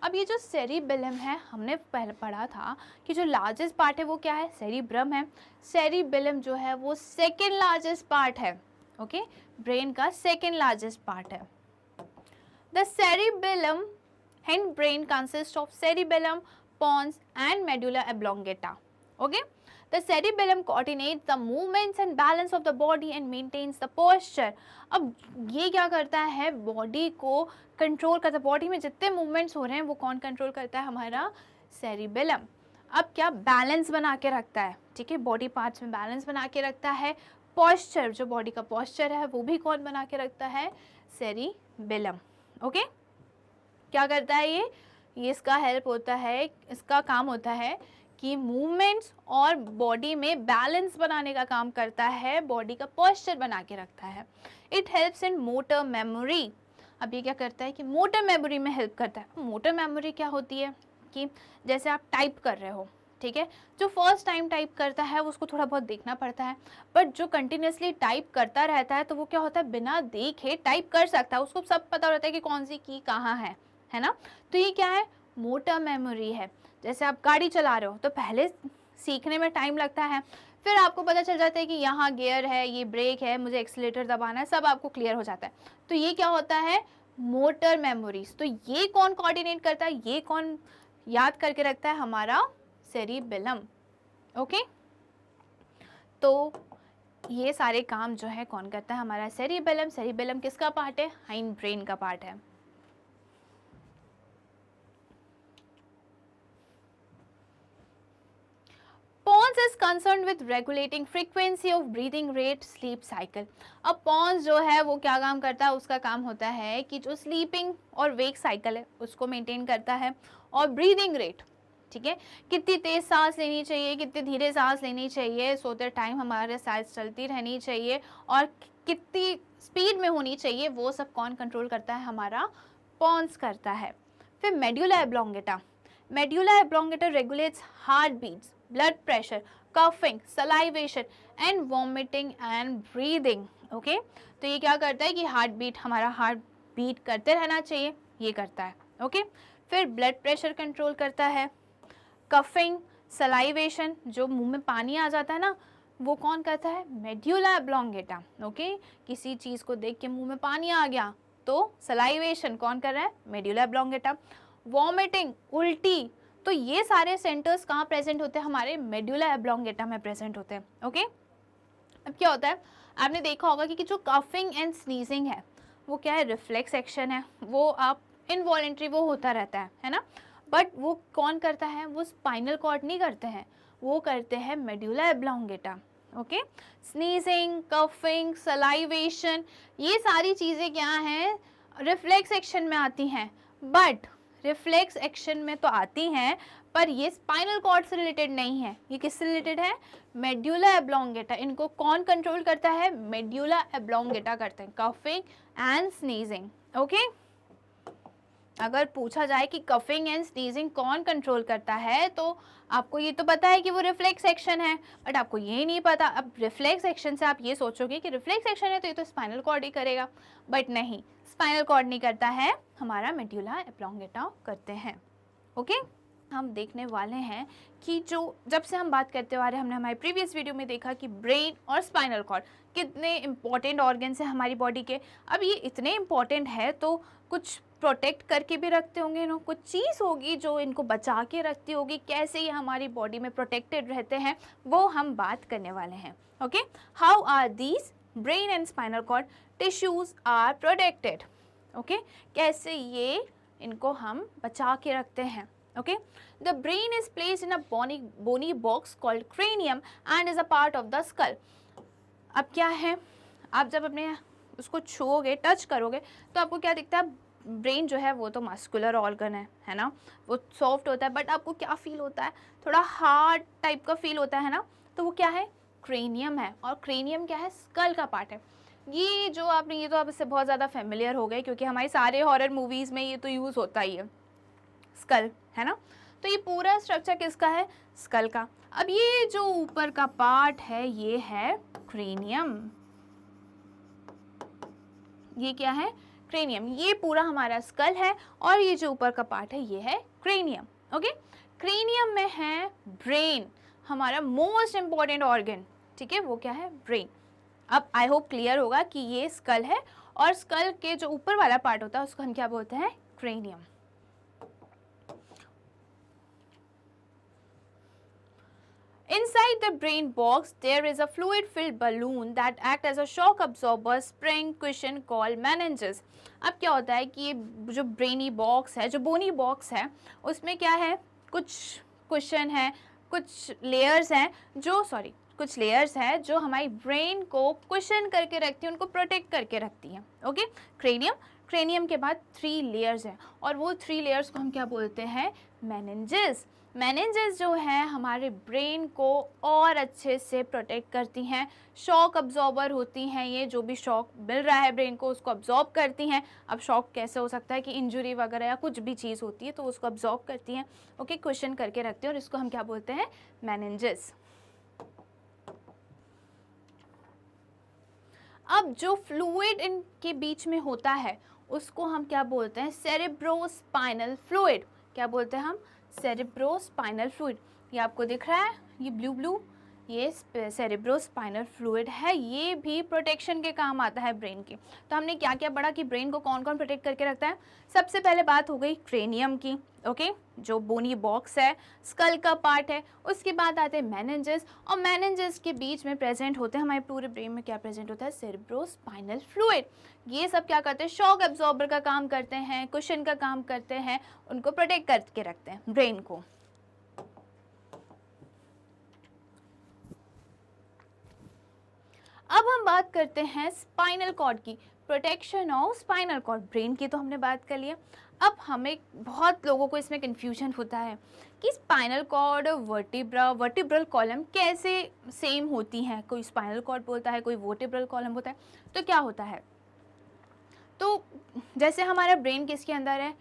अब ये जो सेरिबेलम है, हमने पहले पढ़ा था कि जो लार्जेस्ट पार्ट है वो क्या है? सेरिब्रम है। सेरिबेलम जो है वो सेकेंड लार्जेस्ट पार्ट है। ओके, ब्रेन का सेकेंड लार्जेस्ट पार्ट है। The cerebellum hind brain consist of cerebellum, pons and medulla oblongata. Okay, the cerebellum coordinates the movements and balance of the body and maintains the posture. अब ये क्या करता है? Body को control करता है, body में जितने मूवमेंट्स हो रहे हैं वो कौन कंट्रोल करता है? हमारा सेरिबेलम। अब क्या? बैलेंस बना के रखता है। ठीक है, बॉडी पार्ट्स में बैलेंस बना के रखता है। पॉस्चर, जो बॉडी का पॉस्चर है वो भी कौन बना के रखता है? सेरिबेलम। ओके, क्या करता है ये? इसका हेल्प होता है, इसका काम होता है कि मूवमेंट्स और बॉडी में बैलेंस बनाने का काम करता है, बॉडी का पोस्चर बना के रखता है। It helps in motor memory. अब ये क्या करता है कि मोटर मेमोरी में हेल्प करता है। मोटर मेमोरी क्या होती है कि जैसे आप टाइप कर रहे हो, ठीक है, जो फर्स्ट टाइम टाइप करता है उसको थोड़ा बहुत देखना पड़ता है, बट जो कंटिन्यूसली टाइप करता रहता है तो वो क्या होता है? बिना देखे टाइप कर सकता है, उसको सब पता रहता है कि कौन सी की कहाँ है ना। तो ये क्या है? मोटर मेमोरी है। जैसे आप गाड़ी चला रहे हो तो पहले सीखने में टाइम लगता है, फिर आपको पता चल जाता है कि यहाँ गियर है, ये ब्रेक है, मुझे एक्सीलेटर दबाना है, सब आपको क्लियर हो जाता है। तो ये क्या होता है? Motor memories. तो ये कौन कोऑर्डिनेट करता है? ये कौन याद करके रखता है? हमारा सेरिबेलम। ओके, तो ये सारे काम जो है कौन करता है? हमारा सेरिबेलम। सेरिबेलम किसका पार्ट है? हाइंड ब्रेन का पार्ट है। Pons is concern with regulating frequency of breathing rate sleep cycle. अब पॉन्स जो है वो क्या काम करता है, उसका काम होता है कि जो स्लीपिंग और वेक साइकिल है उसको मेंटेन करता है, और ब्रीदिंग रेट, ठीक है, कितनी तेज सांस लेनी चाहिए, कितनी धीरे सांस लेनी चाहिए, सोते टाइम हमारे सांस चलती रहनी चाहिए, और कितनी स्पीड में होनी चाहिए, वो सब कौन कंट्रोल करता है, हमारा पॉन्स करता है। फिर medulla oblongata, medulla oblongata regulates heartbeats, blood pressure, coughing, salivation and vomiting and breathing. Okay, तो ये क्या करता है कि हार्ट बीट, हमारा हार्ट बीट करते रहना चाहिए, ये करता है। ओके, फिर ब्लड प्रेशर कंट्रोल करता है, कफिंग, सलाइवेशन, जो मुंह में पानी आ जाता है ना, वो कौन करता है, मेड्यूला ऑब्लोंगेटा। ओके, किसी चीज़ को देख के मुंह में पानी आ गया तो सलाइवेशन कौन कर रहा है, मेड्यूला ऑब्लोंगेटा। वॉमिटिंग, उल्टी, तो ये सारे सेंटर्स कहाँ प्रेजेंट होते हैं, हमारे मेड्यूला ऑब्लोंगेटा में प्रेजेंट होते हैं। ओके, अब क्या होता है, आपने देखा होगा कि जो कफिंग एंड स्नीजिंग है वो क्या है, रिफ्लेक्स एक्शन है, वो आप इनवॉलेंट्री वो होता रहता है ना, बट वो कौन करता है, वो स्पाइनल कॉर्ड नहीं करते हैं, वो करते हैं medulla oblongata. Okay, sneezing, coughing, salivation, ये सारी चीज़ें क्या हैं, रिफ्लेक्स एक्शन में आती हैं, बट रिफ्लेक्स एक्शन में तो आती हैं पर ये स्पाइनल कॉर्ड से रिलेटेड नहीं है, ये किससे रिलेटेड है, मेड्यूला ऑब्लोंगेटा। इनको कौन कंट्रोल करता है, मेड्यूला ऑब्लोंगेटा करते हैं, कफिंग एंड स्नीजिंग। ओके, अगर पूछा जाए कि कफिंग एंड स्नीजिंग कौन कंट्रोल करता है, तो आपको ये तो पता है कि वो रिफ्लेक्स एक्शन है, बट आपको ये नहीं पता। अब रिफ्लेक्स एक्शन से आप ये सोचोगे कि रिफ्लेक्स एक्शन है तो ये तो स्पाइनल कॉर्ड ही करेगा, बट नहीं, स्पाइनल कॉर्ड नहीं करता है, हमारा मेड्यूला ऑब्लोंगेटा करते हैं। ओके, हम देखने वाले हैं कि जो जब से हम बात करते आ रहे हैं, हमने हमारे प्रीवियस वीडियो में देखा कि ब्रेन और स्पाइनल कॉर्ड कितने इंपॉर्टेंट ऑर्गन्स हैं हमारी बॉडी के। अब ये इतने इंपॉर्टेंट है तो कुछ प्रोटेक्ट करके भी रखते होंगे ना, कुछ चीज़ होगी जो इनको बचा के रखती होगी, कैसे ये हमारी बॉडी में प्रोटेक्टेड रहते हैं वो हम बात करने वाले हैं। Okay, how are these brain and spinal cord tissues are protected. Okay, कैसे ये इनको हम बचा के रखते हैं। Okay, the brain is placed in a bony box called cranium and is a part of the skull. अब क्या है, आप जब अपने उसको छुओगे, टच करोगे, तो आपको क्या दिखता है, ब्रेन जो है वो तो मस्कुलर ऑर्गन है ना, वो सॉफ्ट होता है, बट आपको क्या फील होता है, थोड़ा हार्ड टाइप का फील होता है ना, तो वो क्या है, क्रेनियम है। और क्रेनियम क्या है, स्कल का पार्ट है। ये जो आपने, ये तो आप इससे बहुत ज़्यादा फेमिलियर हो गए क्योंकि हमारे सारे हॉरर मूवीज़ में ये तो यूज़ होता ही है, स्कल, है ना। तो ये पूरा स्ट्रक्चर किसका है, स्कल का। अब ये जो ऊपर का पार्ट है ये है क्रेनियम, ये क्या है, क्रेनियम, ये पूरा हमारा स्कल है, और ये जो ऊपर का पार्ट है ये है क्रेनियम। ओके, क्रेनियम में है ब्रेन, हमारा मोस्ट इंपॉर्टेंट ऑर्गन, ठीक है, वो क्या है, ब्रेन। अब आई होप क्लियर होगा कि ये स्कल है, और स्कल के जो ऊपर वाला पार्ट होता है उसको हम क्या बोलते हैं, cranium. Inside the brain box, there is a fluid-filled balloon that act as a shock absorber spring cushion called meninges. अब क्या होता है कि ये जो ब्रेनी बॉक्स है, जो बोनी बॉक्स है, उसमें क्या है, कुछ कुशन है, कुछ लेयर्स हैं कुछ लेयर्स हैं जो हमारी ब्रेन को कुशन करके रखती हैं, उनको प्रोटेक्ट करके रखती हैं। ओके, क्रेनियम के बाद 3 लेयर्स हैं, और वो 3 लेयर्स को हम क्या बोलते हैं, मेनिंजेस। मेनिंजेस जो है हमारे ब्रेन को और अच्छे से प्रोटेक्ट करती हैं, शॉक अब्जॉर्बर होती हैं, ये जो भी शॉक मिल रहा है ब्रेन को उसको अब्जॉर्ब करती हैं। अब शॉक कैसे हो सकता है कि इंजरी वगैरह या कुछ भी चीज़ होती है तो उसको अब्जॉर्ब करती हैं, ओके, क्वेश्चन करके रखती हैं, और इसको हम क्या बोलते हैं, मेनिंजेस। अब जो फ्लूइड इनके बीच में होता है उसको हम क्या बोलते हैं, सेरेब्रोस्पाइनल फ्लूइड। क्या बोलते हैं हम, सेरेब्रोस्पाइनल फ्लूइड। ये आपको दिख रहा है, ये ब्लू, ये सेरेब्रोस्पाइनल फ्लूइड है, ये भी प्रोटेक्शन के काम आता है ब्रेन के। तो हमने क्या क्या पढ़ा कि ब्रेन को कौन कौन प्रोटेक्ट करके रखता है। सबसे पहले बात हो गई क्रेनियम की, ओके, जो बोनी बॉक्स है, स्कल का पार्ट है। उसके बाद आते हैं मेनिंजेस, और मेनिंजेस के बीच में प्रेजेंट होते हैं, हमारे पूरे ब्रेन में क्या प्रेजेंट होता है, सेरेब्रोस्पाइनल फ्लूइड। ये सब क्या करते हैं, शॉक एब्जॉर्बर का काम करते हैं, कुशन का काम करते हैं, उनको प्रोटेक्ट करके रखते हैं ब्रेन को। अब हम बात करते हैं स्पाइनल कॉर्ड की, protection of spinal cord. Brain की तो हमने बात कर लिया। अब हमें बहुत लोगों को इसमें कन्फ्यूजन होता है कि स्पाइनल कॉर्ड और वर्टिब्रल कॉलम कैसे सेम होती हैं। कोई स्पाइनल कॉर्ड बोलता है, कोई वर्टिब्रल कॉलम होता है। तो क्या होता है, तो जैसे हमारा ब्रेन किसके अंदर है,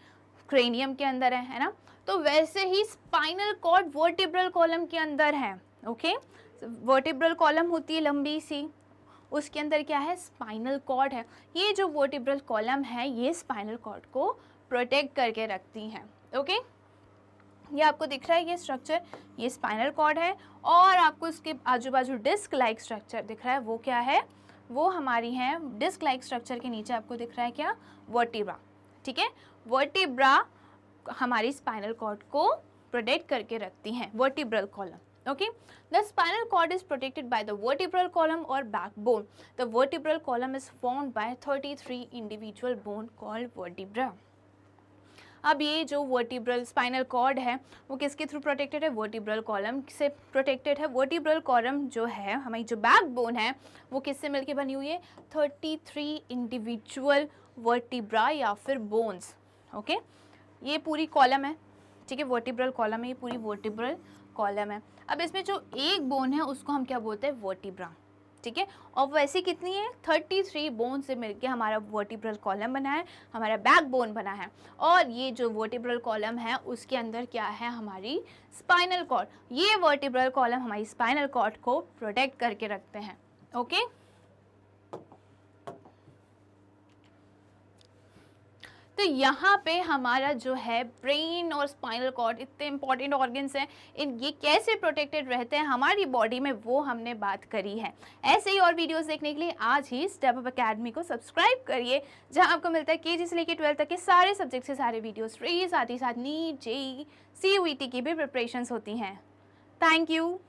क्रेनियम के अंदर है ना, तो वैसे ही स्पाइनल कॉर्ड वर्टिब्रल कॉलम के अंदर है। ओके, वर्टिब्रल कॉलम होती है लंबी सी, उसके अंदर क्या है, स्पाइनल कॉर्ड है। ये जो वर्टिब्रल कॉलम है ये स्पाइनल कॉर्ड को प्रोटेक्ट करके रखती हैं। ओके, ये आपको दिख रहा है ये स्ट्रक्चर, ये स्पाइनल कॉर्ड है, और आपको इसके आजू बाजू डिस्क लाइक स्ट्रक्चर दिख रहा है, वो क्या है, वो हमारी है डिस्क लाइक स्ट्रक्चर के नीचे आपको दिख रहा है क्या, वर्टिब्रा। ठीक है, वर्टिब्रा हमारी स्पाइनल कॉर्ड को प्रोटेक्ट करके रखती हैं, vertebral column. Okay, the spinal cord is protected by the vertebral column or backbone. The vertebral column is formed by 33 individual bone called vertebra. अब ये जो वर्टिब्रल स्पाइनल कॉर्ड है वो किसके थ्रू प्रोटेक्टेड है, वर्टिब्रल कॉलम से protected है। Vertebral column जो है, हमारी जो बैकबोन है, वो किससे मिलके बनी हुई है, 33 इंडिविजुअल वर्टिब्रा या फिर बोन्स। ओके, ये पूरी कॉलम है। ठीक है, वर्टिब्रल कॉलम है, ये पूरी वर्टिब्रल कॉलम है। अब इसमें जो एक बोन है उसको हम क्या बोलते हैं, वर्टिब्रा। ठीक है, और वैसे कितनी है, 33 बोन से मिलके हमारा वर्टिब्रल कॉलम बना है, हमारा बैक बोन बना है। और ये जो वर्टिब्रल कॉलम है उसके अंदर क्या है, हमारी स्पाइनल कॉर्ड। ये वर्टिब्रल कॉलम हमारी स्पाइनल कॉर्ड को प्रोटेक्ट करके रखते हैं। ओके, तो यहाँ पे हमारा जो है ब्रेन और स्पाइनल कॉर्ड इतने इंपॉर्टेंट ऑर्गन्स हैं, इन ये कैसे प्रोटेक्टेड रहते हैं हमारी बॉडी में, वो हमने बात करी है। ऐसे ही और वीडियोस देखने के लिए आज ही स्टेप अप एकेडमी को सब्सक्राइब करिए, जहाँ आपको मिलता है केजी से लेकर 12 तक के सारे सब्जेक्ट से सारे वीडियोस फ्री, साथ ही साथ नीट, जेईई, CUET की भी प्रिपरेशंस होती हैं। Thank you.